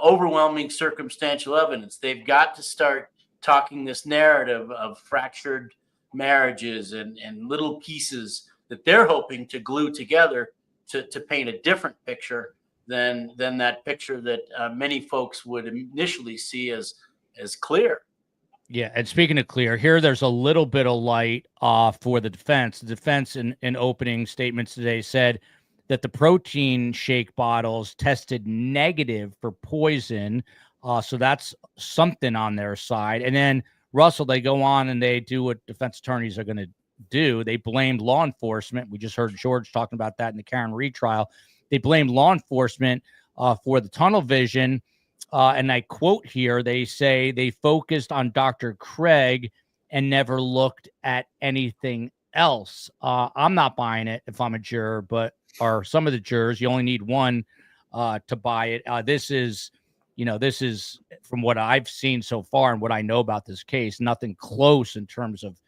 S4: overwhelming circumstantial evidence. They've got to start talking this narrative of fractured marriages and little pieces that they're hoping to glue together to paint a different picture than that picture that many folks would initially see as clear.
S2: Yeah, and speaking of clear, there's a little bit of light for the defense. The defense in opening statements today said that the protein shake bottles tested negative for poison. So that's something on their side. And then, Russell, they go on and they do what defense attorneys are going to do. They blamed law enforcement. We just heard George talking about that in the Karen Reed trial. They blamed law enforcement for the tunnel vision. And I quote here, they say they focused on Dr. Craig and never looked at anything else. I'm not buying it if I'm a juror, but or some of the jurors, you only need one to buy it. This is from what I've seen so far and what I know about this case, nothing close in terms of,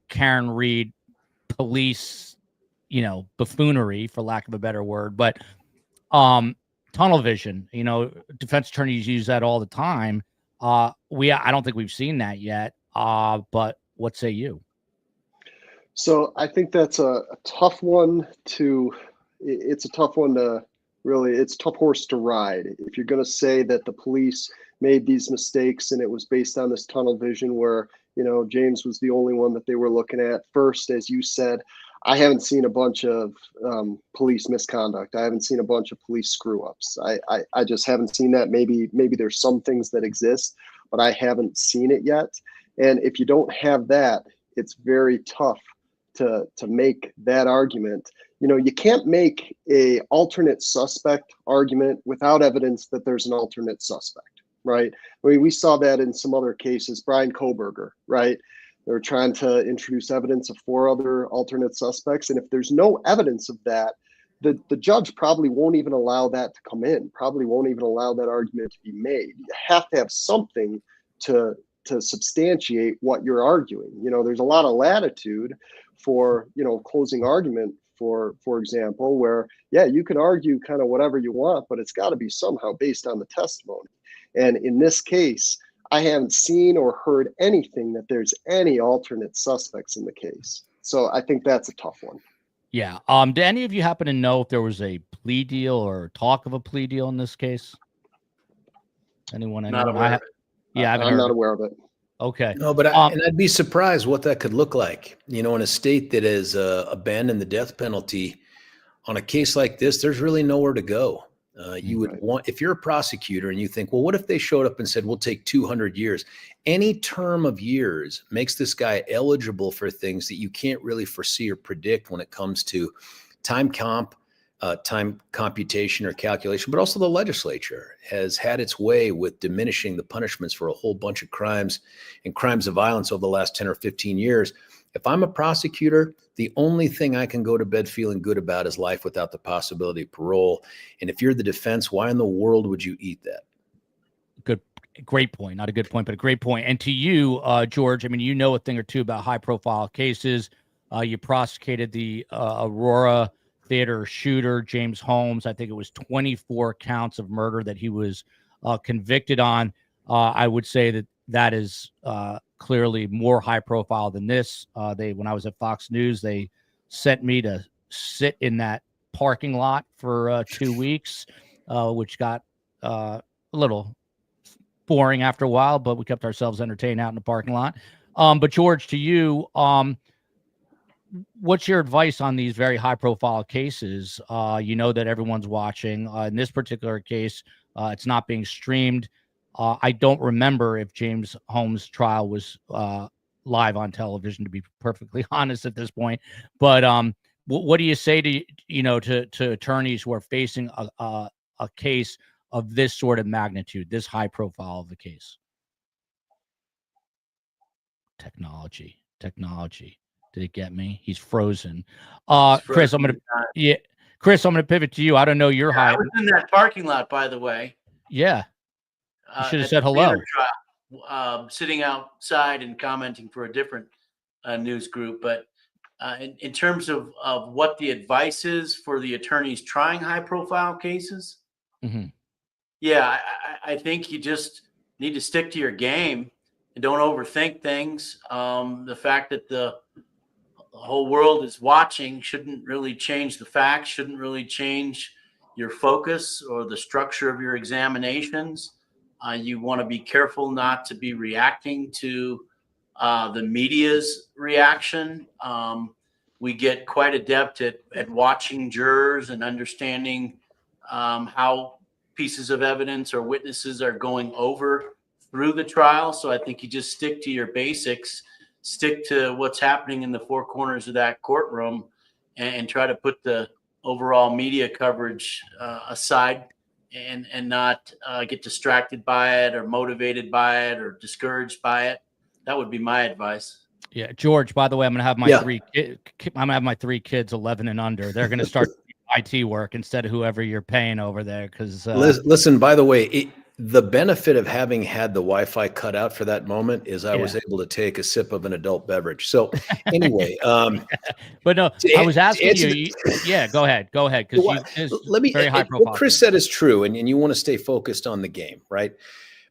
S2: Karen Reed police, buffoonery, for lack of a better word. But tunnel vision, defense attorneys use that all the time. I don't think we've seen that yet. But what say you?
S3: So I think that's a tough one it's a tough one to really, it's a tough horse to ride. If you're going to say that the police made these mistakes and it was based on this tunnel vision where, James was the only one that they were looking at first, as you said, I haven't seen a bunch of police misconduct. I haven't seen a bunch of police screw ups. I just haven't seen that. Maybe there's some things that exist, but I haven't seen it yet. And if you don't have that, it's very tough to make that argument. You can't make a alternate suspect argument without evidence that there's an alternate suspect, right? I mean, we saw that in some other cases, Brian Koberger, right? They were trying to introduce evidence of 4 other alternate suspects. And if there's no evidence of that, the judge probably won't even allow that to come in, probably won't even allow that argument to be made. You have to have something to substantiate what you're arguing. There's a lot of latitude for, closing argument, for example, where, yeah, you can argue kind of whatever you want, but it's got to be somehow based on the testimony. And in this case, I haven't seen or heard anything that there's any alternate suspects in the case. So I think that's a tough one.
S2: Yeah. Do any of you happen to know if there was a plea deal or talk of a plea deal in this case? Anyone?
S4: Not aware of it.
S2: Yeah,
S3: I'm not aware of it.
S2: Okay.
S6: No, but I'd be surprised what that could look like. In a state that has abandoned the death penalty, on a case like this, there's really nowhere to go. You would want, if you're a prosecutor and you think, well, what if they showed up and said, we'll take 200 years? Any term of years makes this guy eligible for things that you can't really foresee or predict when it comes to time computation or calculation, but also the legislature has had its way with diminishing the punishments for a whole bunch of crimes and crimes of violence over the last 10 or 15 years. If I'm a prosecutor, the only thing I can go to bed feeling good about is life without the possibility of parole. And if you're the defense, why in the world would you eat that?
S2: Great point. Not a good point, but a great point. And to you, George, I mean, you know a thing or two about high profile cases. You prosecuted the Aurora theater shooter, James Holmes. I think it was 24 counts of murder that he was convicted on. I would say that is clearly more high profile than this. When I was at Fox News, they sent me to sit in that parking lot for 2 weeks, which got a little boring after a while, but we kept ourselves entertained out in the parking lot. But George, to you, what's your advice on these very high profile cases? That everyone's watching. In this particular case, it's not being streamed. I don't remember if James Holmes' trial was live on television, to be perfectly honest at this point. But what do you say to attorneys who are facing a case of this sort of magnitude, this high profile of a case? Technology. Did it get me? He's frozen. Chris, I'm gonna pivot to you. I don't know your high.
S4: I was in that parking lot, by the way.
S2: Yeah. You should have said hello.
S4: Sitting outside and commenting for a different news group. But in terms of what the advice is for the attorneys trying high profile cases, yeah, I think you just need to stick to your game and don't overthink things. The fact that the whole world is watching shouldn't really change the facts, shouldn't really change your focus or the structure of your examinations. You want to be careful not to be reacting to the media's reaction. we get quite adept at watching jurors and understanding how pieces of evidence or witnesses are going over through the trial. So I think you just stick to your basics, stick to what's happening in the four corners of that courtroom, and try to put the overall media coverage aside and not get distracted by it or motivated by it or discouraged by it. That would be my advice.
S2: Yeah, George, by the way, I'm going to have my I'm going to have my 3 kids 11 and under. They're going to start IT work instead of whoever you're paying over there. Because
S6: listen, by the way, the benefit of having had the Wi-Fi cut out for that moment is I was able to take a sip of an adult beverage. So anyway,
S2: but no, I was asking you. Yeah, go ahead. Because
S6: let me.
S2: Very high profile.
S6: What Chris said is true, and you want to stay focused on the game, right?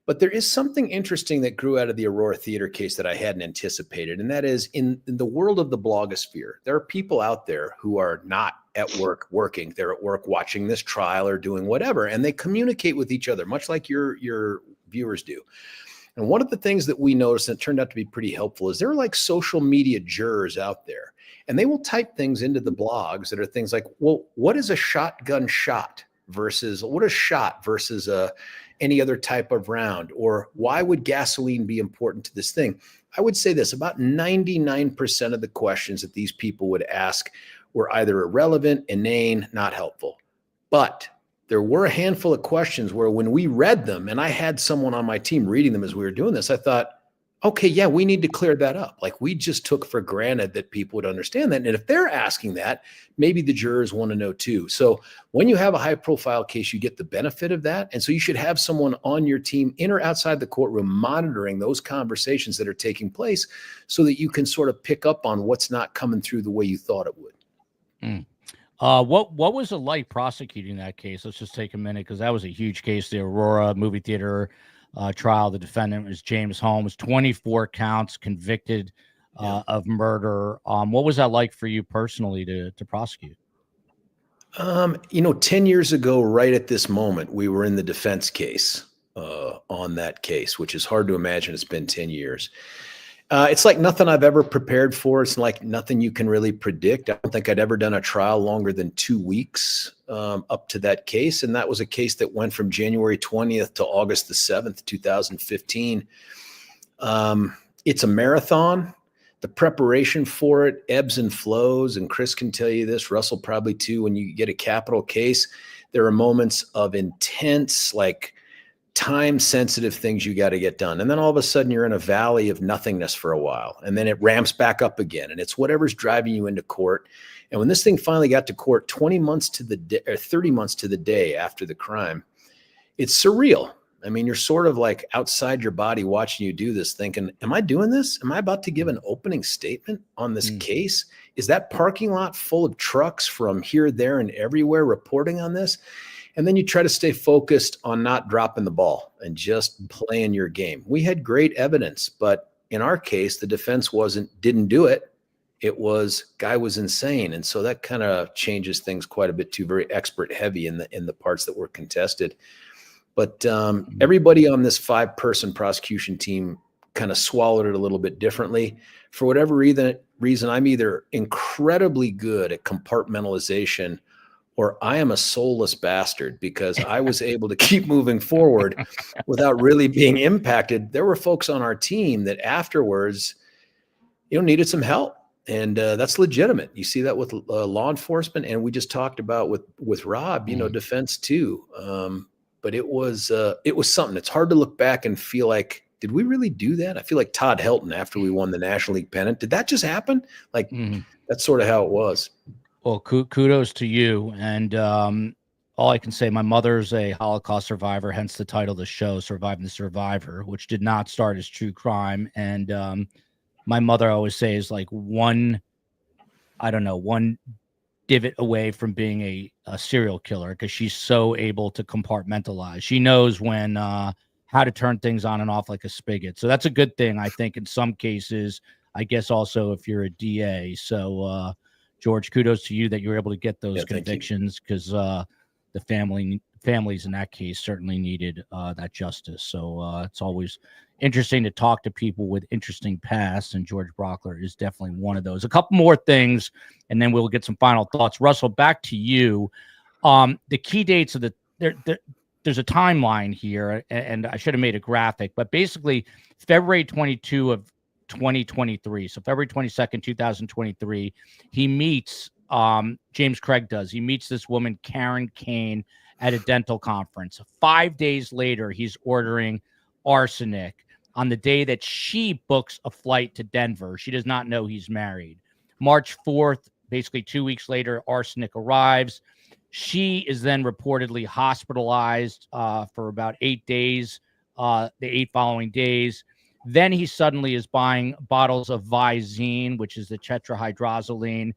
S6: But there is something interesting that grew out of the Aurora theater case that I hadn't anticipated. And that is in the world of the blogosphere, there are people out there who are not at work working. They're at work watching this trial or doing whatever. And they communicate with each other, much like your viewers do. And one of the things that we noticed that turned out to be pretty helpful is there are like social media jurors out there. And they will type things into the blogs that are things like, well, what is a shotgun shot versus what is shot versus any other type of round, or why would gasoline be important to this thing? I would say this, about 99% of the questions that these people would ask were either irrelevant, inane, not helpful. But there were a handful of questions where when we read them, and I had someone on my team reading them as we were doing this, I thought, okay, yeah, we need to clear that up. Like we just took for granted that people would understand that. And if they're asking that, maybe the jurors want to know too. So when you have a high profile case, you get the benefit of that. And so you should have someone on your team in or outside the courtroom monitoring those conversations that are taking place so that you can sort of pick up on what's not coming through the way you thought it would.
S2: What was it like prosecuting that case? Let's just take a minute because that was a huge case. The Aurora movie theater trial. The defendant was James Holmes, 24 counts, convicted of murder. What was that like for you personally to prosecute?
S6: 10 years ago, right at this moment, we were in the defense case on that case, which is hard to imagine. It's been 10 years. It's like nothing I've ever prepared for. It's like nothing you can really predict. I don't think I'd ever done a trial longer than 2 weeks up to that case. And that was a case that went from January 20th to August the 7th, 2015. It's a marathon. The preparation for it ebbs and flows. And Chris can tell you this, Russell probably too, when you get a capital case, there are moments of intense, like time-sensitive things you got to get done. And then all of a sudden you're in a valley of nothingness for a while. And then it ramps back up again. And it's whatever's driving you into court. And when this thing finally got to court 20 months to the day, or 30 months to the day after the crime, it's surreal. I mean, you're sort of like outside your body watching you do this thinking, am I doing this? Am I about to give an opening statement on this case? Is that parking lot full of trucks from here, there, and everywhere reporting on this? And then you try to stay focused on not dropping the ball and just playing your game. We had great evidence, but in our case, the defense didn't do it. It was guy was insane. And so that kind of changes things quite a bit too, very expert heavy in the parts that were contested. But everybody on this 5-person prosecution team kind of swallowed it a little bit differently. For whatever reason, I'm either incredibly good at compartmentalization or I am a soulless bastard because I was able to keep moving forward without really being impacted. There were folks on our team that afterwards, needed some help. And that's legitimate. You see that with law enforcement. And we just talked about with Rob, defense too. But it was something. It's hard to look back and feel like, did we really do that? I feel like Todd Helton after we won the National League pennant. Did that just happen? Like that's sort of how it was.
S2: Well, kudos to you. And all I can say, my mother's a Holocaust survivor, hence the title of the show, Surviving the Survivor, which did not start as true crime. And my mother always says like one divot away from being a serial killer because she's so able to compartmentalize. She knows when how to turn things on and off like a spigot. So that's a good thing, I think, in some cases, I guess also if you're a DA. So George, kudos to you that you were able to get those convictions because the families in that case certainly needed that justice. So it's always interesting to talk to people with interesting pasts, and George Brockler is definitely one of those. A couple more things, and then we'll get some final thoughts. Russell, back to you. The key dates of there's a timeline here, and I should have made a graphic, but basically February 22 of 2023. So February 22nd, 2023, he meets, James Craig does. He meets this woman, Karen Kane, at a dental conference. 5 days later, he's ordering arsenic on the day that she books a flight to Denver. She does not know he's married. March 4th, basically 2 weeks later, arsenic arrives. She is then reportedly hospitalized for about 8 days, the 8 following days. Then he suddenly is buying bottles of Visine, which is the tetrahydrozoline.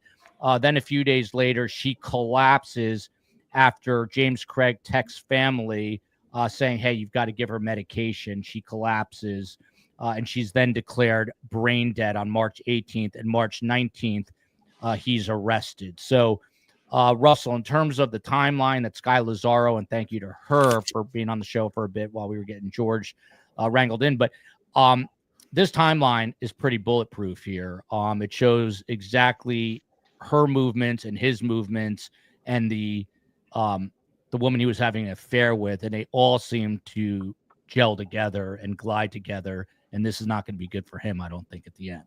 S2: Then a few days later, she collapses after James Craig texts family saying, hey, you've got to give her medication. She collapses, and she's then declared brain dead on March 18th. And March 19th, he's arrested. So, Russell, in terms of the timeline that Sky Lazaro, and thank you to her for being on the show for a bit while we were getting George wrangled in, but this timeline is pretty bulletproof here. It shows exactly her movements and his movements and the woman he was having an affair with, and they all seem to gel together and glide together. And this is not going to be good for him, I don't think, at the end.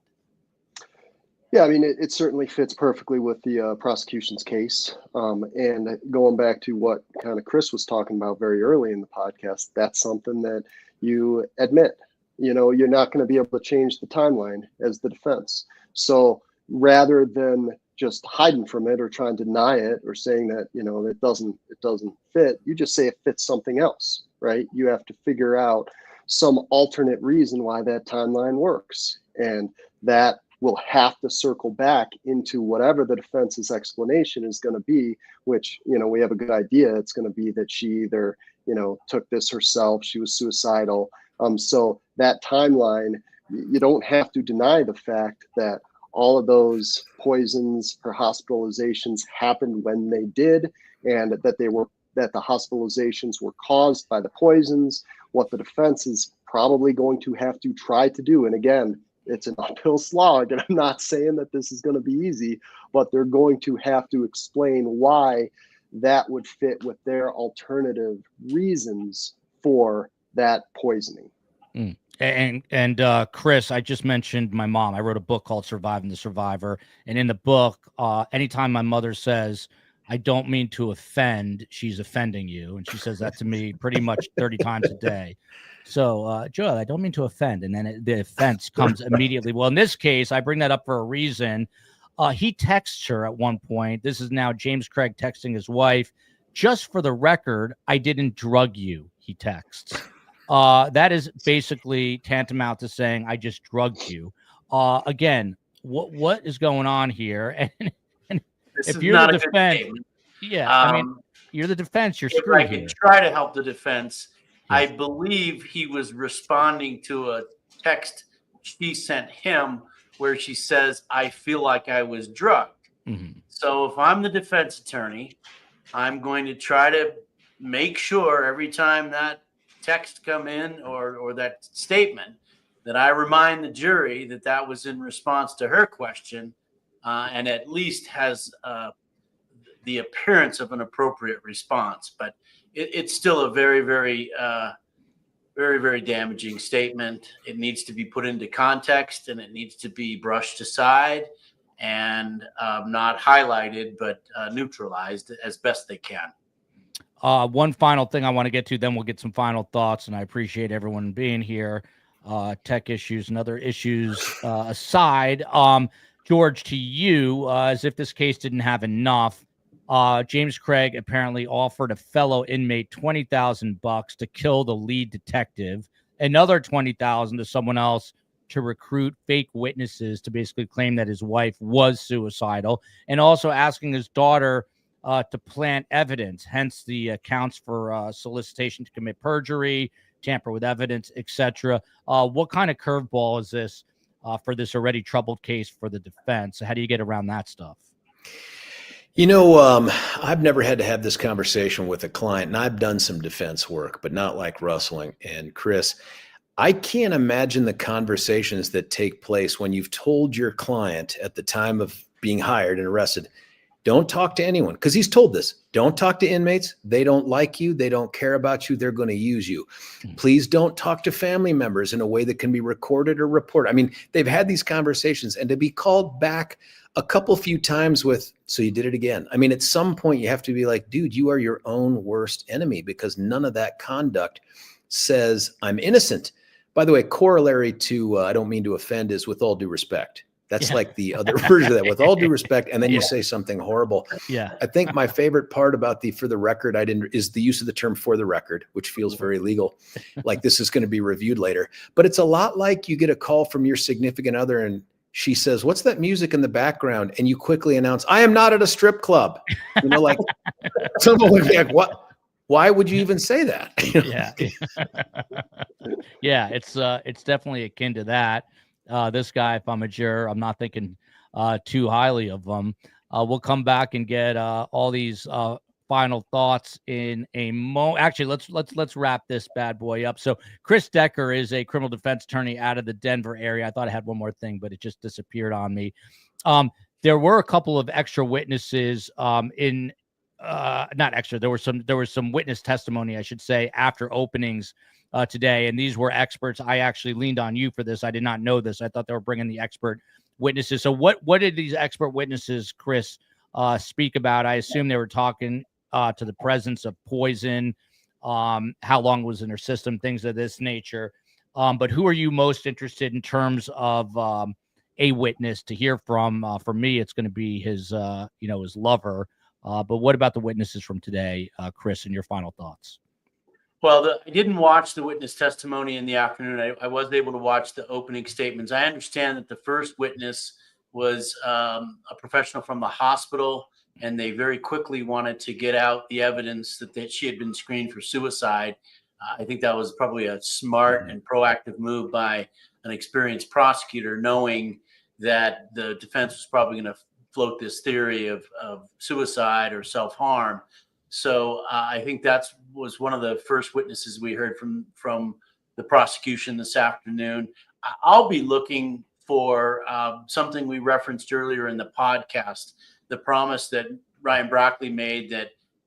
S3: Yeah, I mean, it certainly fits perfectly with the prosecution's case. And going back to what kind of Chris was talking about very early in the podcast, that's something that you admit. You know, you're not going to be able to change the timeline as the defense. So rather than just hiding from it or trying to deny it or saying that, you know, it doesn't fit, you just say it fits something else, right? You have to figure out some alternate reason why that timeline works. And that will have to circle back into whatever the defense's explanation is going to be, which, you know, we have a good idea. It's going to be that she either, you know, took this herself, she was suicidal. So that timeline, you don't have to deny the fact that all of those poisons, her hospitalizations happened when they did, and that the hospitalizations were caused by the poisons. What the defense is probably going to have to try to do, and again, it's an uphill slog, and I'm not saying that this is going to be easy, but they're going to have to explain why that would fit with their alternative reasons for that poisoning.
S2: And Chris, I just mentioned my mom. I wrote a book called Surviving the Survivor. And in the book, anytime my mother says, I don't mean to offend, she's offending you. And she says that to me pretty much 30 times a day. So, Joel, I don't mean to offend. And then the offense comes immediately. Well, in this case, I bring that up for a reason. He texts her at one point. This is now James Craig texting his wife. Just for the record, I didn't drug you, he texts. That is basically tantamount to saying, I just drugged you. Again, what is going on here? And if you're the defense, I mean, you're the defense, you're screwed
S4: I can
S2: here.
S4: try to help the defense. I believe he was responding to a text she sent him where she says, I feel like I was drugged.
S2: Mm-hmm.
S4: So if I'm the defense attorney, I'm going to try to make sure every time that text come in or that statement that I remind the jury that that was in response to her question, and at least has the appearance of an appropriate response. But it's still a very, very, very, very damaging statement. It needs to be put into context, and it needs to be brushed aside and not highlighted, but neutralized as best they can.
S2: One final thing I want to get to, then we'll get some final thoughts, and I appreciate everyone being here. Tech issues and other issues aside, George, to you, as if this case didn't have enough, James Craig apparently offered a fellow inmate $20,000 to kill the lead detective, another $20,000 to someone else to recruit fake witnesses to basically claim that his wife was suicidal, and also asking his daughter to plant evidence, hence the counts for solicitation to commit perjury, tamper with evidence, etc. What kind of curveball is this for this already troubled case for the defense? How do you get around that stuff?
S6: You know, I've never had to have this conversation with a client, and I've done some defense work, but not like Russell and Chris. I can't imagine the conversations that take place when you've told your client at the time of being hired and arrested, don't talk to anyone, because he's told this. Don't talk to inmates. They don't like you. They don't care about you. They're going to use you. Please don't talk to family members in a way that can be recorded or reported. I mean, they've had these conversations, and to be called back a few times with, so you did it again. I mean, at some point you have to be like, dude, you are your own worst enemy, because none of that conduct says I'm innocent. By the way, corollary to, I don't mean to offend, is with all due respect. That's like the other version of that, with all due respect, and then you say something horrible.
S2: Yeah.
S6: I think my favorite part about the for the record is the use of the term for the record, which feels very legal. Like this is going to be reviewed later. But it's a lot like you get a call from your significant other and she says, "What's that music in the background?" And you quickly announce, "I am not at a strip club." You know, like someone would be like, "What? Why would you even say that?"
S2: Yeah. Yeah, it's definitely akin to that. This guy, if I'm a juror, I'm not thinking too highly of him. We'll come back and get all these final thoughts in a moment. Actually, let's wrap this bad boy up. So Chris Decker is a criminal defense attorney out of the Denver area. I thought I had one more thing, but it just disappeared on me. There were a couple of extra witnesses not extra. There was some witness testimony, I should say, after openings today, and these were experts. I actually leaned on you for this. I did not know this. I thought they were bringing the expert witnesses. So what did these expert witnesses, Chris, speak about? I assume they were talking to the presence of poison, how long it was in her system, things of this nature. But who are you most interested in terms of a witness to hear from? For me, it's going to be his his lover. But what about the witnesses from today, Chris, and your final thoughts?
S4: Well, I didn't watch the witness testimony in the afternoon. I was able to watch the opening statements. I understand that the first witness was a professional from the hospital, and they very quickly wanted to get out the evidence that she had been screened for suicide. I think that was probably a smart and proactive move by an experienced prosecutor, knowing that the defense was probably going to float this theory of suicide or self-harm. So I think that was one of the first witnesses we heard from the prosecution this afternoon. I'll be looking for something we referenced earlier in the podcast, the promise that Ryan Broccoli made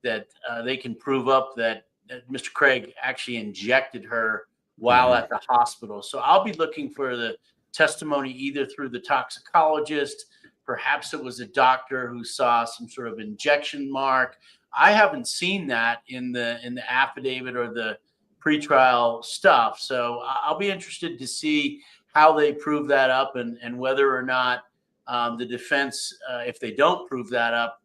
S4: that they can prove up that Mr. Craig actually injected her while at the hospital. So I'll be looking for the testimony either through the toxicologist, perhaps it was a doctor who saw some sort of injection mark. I haven't seen that in the affidavit or the pretrial stuff. So I'll be interested to see how they prove that up and whether or not the defense, if they don't prove that up,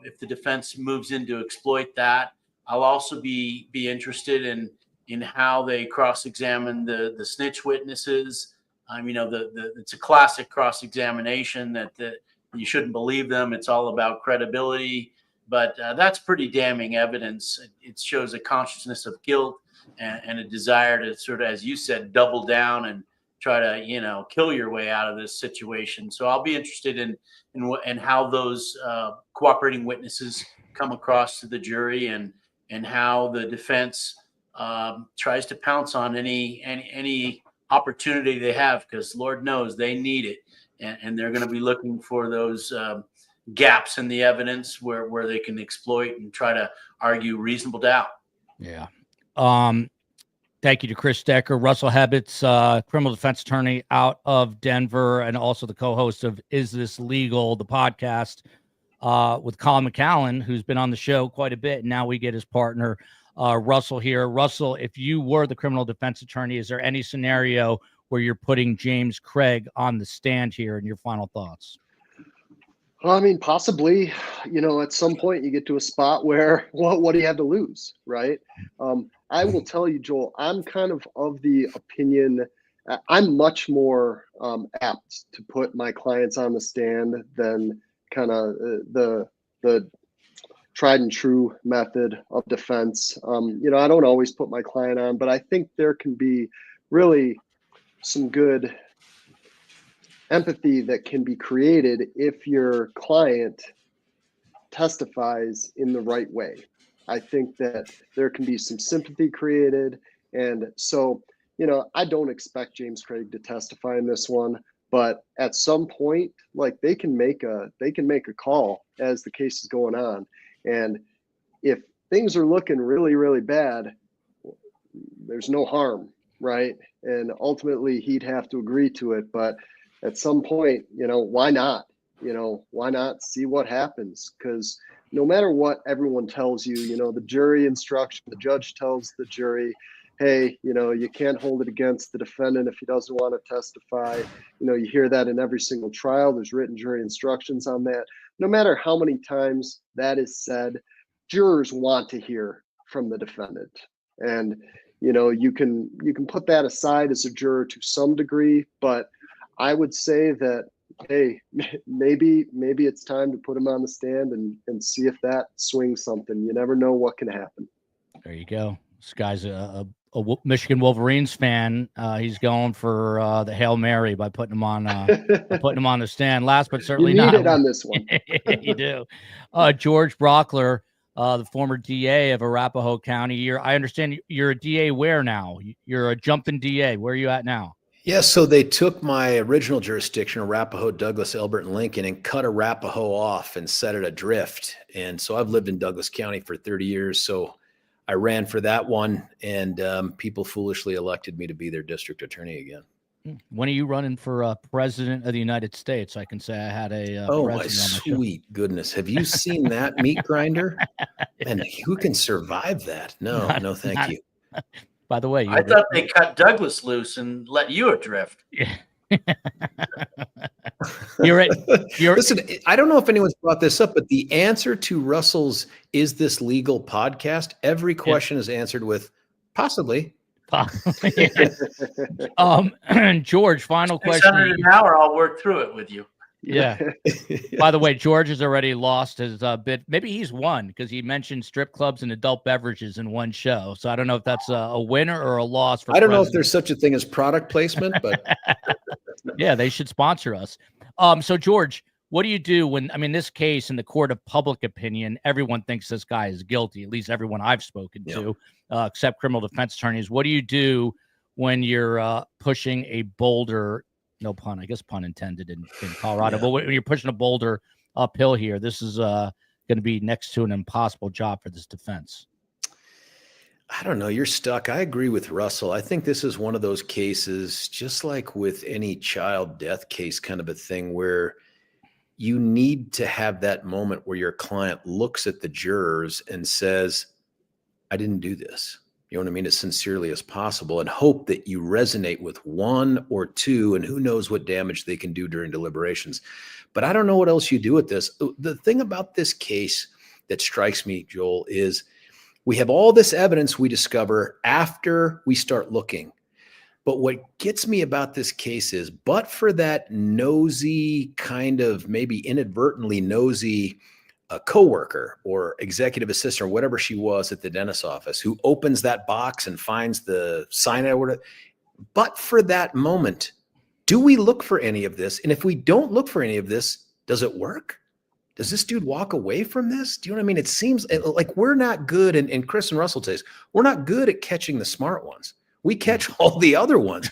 S4: if the defense moves in to exploit that. I'll also be interested in how they cross-examine the snitch witnesses. It's a classic cross-examination that you shouldn't believe them. It's all about credibility. But that's pretty damning evidence. It shows a consciousness of guilt and a desire to sort of, as you said, double down and try to, kill your way out of this situation. So I'll be interested in how those cooperating witnesses come across to the jury and how the defense tries to pounce on any opportunity they have, because Lord knows they need it. And they're going to be looking for those gaps in the evidence where they can exploit and try to argue reasonable doubt.
S2: Yeah. Thank you to Chris Decker, Russell Hebbets, criminal defense attorney out of Denver, and also the co-host of Is This Legal, the podcast with Colin McCallan, who's been on the show quite a bit. And now we get his partner, Russell here. Russell, if you were the criminal defense attorney, is there any scenario where you're putting James Craig on the stand here, and your final thoughts?
S3: Well, I mean, possibly, at some point you get to a spot where what do you have to lose, right? I will tell you, Joel, I'm kind of the opinion, I'm much more apt to put my clients on the stand than kind of the tried and true method of defense. I don't always put my client on, but I think there can be really some good empathy that can be created if your client testifies in the right way. I think that there can be some sympathy created. And so, I don't expect James Craig to testify in this one, but at some point, like they can make a call as the case is going on. And if things are looking really, really bad, there's no harm, right? And ultimately he'd have to agree to it. But at some point, why not? Why not see what happens? Because no matter what everyone tells you, the jury instruction, the judge tells the jury, hey, you can't hold it against the defendant if he doesn't want to testify. You hear that in every single trial. There's written jury instructions on that. No matter how many times that is said, jurors want to hear from the defendant. And, you can put that aside as a juror to some degree, but I would say that, hey, maybe it's time to put him on the stand and see if that swings something. You never know what can happen.
S2: There you go. This guy's a Michigan Wolverines fan. He's going for the Hail Mary by putting him on the stand. Last but certainly
S3: you need
S2: not
S3: it on this one.
S2: You do. George Brockler, the former DA of Arapahoe County. I understand you're a DA where now? You're a jumping DA. Where are you at now?
S6: Yeah, so they took my original jurisdiction, Arapahoe, Douglas, Elbert, and Lincoln, and cut Arapahoe off and set it adrift. And so I've lived in Douglas County for 30 years. So I ran for that one, and people foolishly elected me to be their district attorney again.
S2: When are you running for president of the United States? I can say I had a
S6: oh my sweet goodness! Have you seen that meat grinder? And who can survive that? No, thank you.
S2: By the way,
S4: I thought they cut Douglas loose and let you adrift.
S2: Yeah. You're
S6: Listen, I don't know if anyone's brought this up, but the answer to Russell's "Is this legal?" podcast, every question is answered with possibly.
S2: George, final question.
S4: $600 an hour, I'll work through it with you.
S2: Yeah. By the way, George has already lost his bid. Maybe he's won because he mentioned strip clubs and adult beverages in one show. So I don't know if that's a winner or a loss for
S6: I don't know if there's such a thing as product placement, but
S2: yeah, they should sponsor us. So George, what do you do when, this case in the court of public opinion, everyone thinks this guy is guilty, at least everyone I've spoken to, except criminal defense attorneys. What do you do when you're pushing a boulder? No pun, I guess pun intended in Colorado. But when you're pushing a boulder uphill here, this is going to be next to an impossible job for this defense.
S6: I don't know. You're stuck. I agree with Russell. I think this is one of those cases, just like with any child death case kind of a thing, where you need to have that moment where your client looks at the jurors and says, I didn't do this. You know what I mean? As sincerely as possible, and hope that you resonate with one or two, and who knows what damage they can do during deliberations. But I don't know what else you do with this. The thing about this case that strikes me, Joel, is we have all this evidence we discover after we start looking. But what gets me about this case is, but for that nosy, kind of maybe inadvertently nosy coworker or executive assistant or whatever she was at the dentist's office, who opens that box and finds the cyanide or whatever, but for that moment, do we look for any of this? And if we don't look for any of this, does it work? Does this dude walk away from this? Do you know what I mean? It seems like we're not good, and Chris and Russell says, we're not good at catching the smart ones. We catch all the other ones.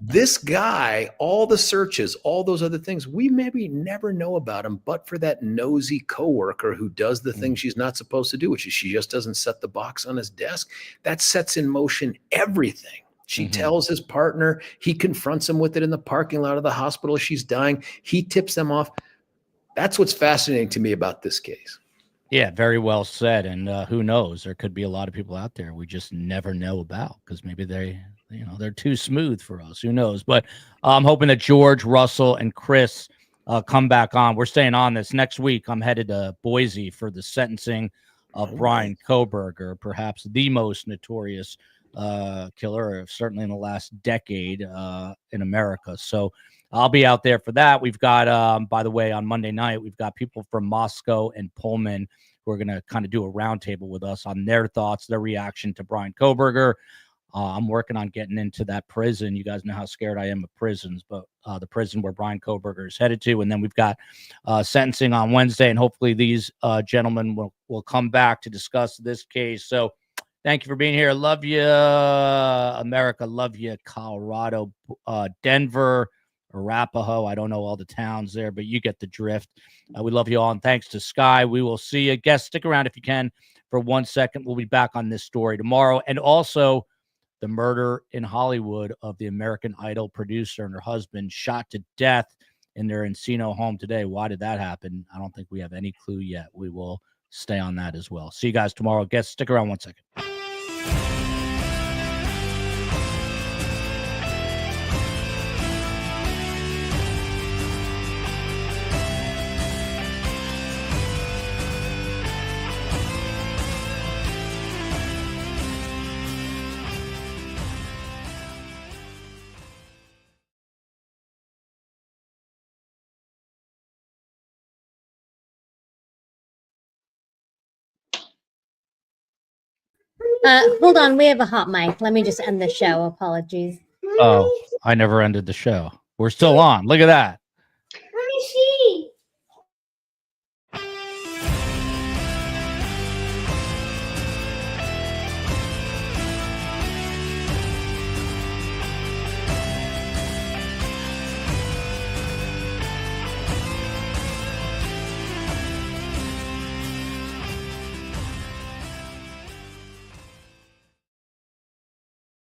S6: This guy, all the searches, all those other things, we maybe never know about him, but for that nosy coworker who does the thing she's not supposed to do, which is she just doesn't set the box on his desk. That sets in motion everything. She tells his partner, he confronts him with it in the parking lot of the hospital. She's dying. He tips them off. That's what's fascinating to me about this case.
S2: Yeah, very well said. And who knows? There could be a lot of people out there we just never know about because maybe they're too smooth for us. Who knows? But I'm hoping that George, Russell, and Chris come back on. We're staying on this next week. I'm headed to Boise for the sentencing of Brian Kohberger, perhaps the most notorious killer, certainly in the last decade in America. So I'll be out there for that. We've got, by the way, on Monday night, we've got people from Moscow and Pullman who are going to kind of do a roundtable with us on their thoughts, their reaction to Brian Kohberger. I'm working on getting into that prison. You guys know how scared I am of prisons, but the prison where Brian Kohberger is headed to. And then we've got sentencing on Wednesday, and hopefully these gentlemen will come back to discuss this case. So Thank you for being here. Love you, America. Love you, Colorado, Denver, Arapahoe. I don't know all the towns there, but you get the drift. We love you all. And thanks to Sky. We will see you. Guests, stick around if you can for 1 second. We'll be back on this story tomorrow. And also the murder in Hollywood of the American Idol producer and her husband shot to death in their Encino home today. Why did that happen? I don't think we have any clue yet. We will stay on that as well. See you guys tomorrow. Guests, stick around 1 second.
S7: Hold on, we have a hot mic. Let me just end the show. Apologies.
S2: Oh, I never ended the show. We're still on. Look at that.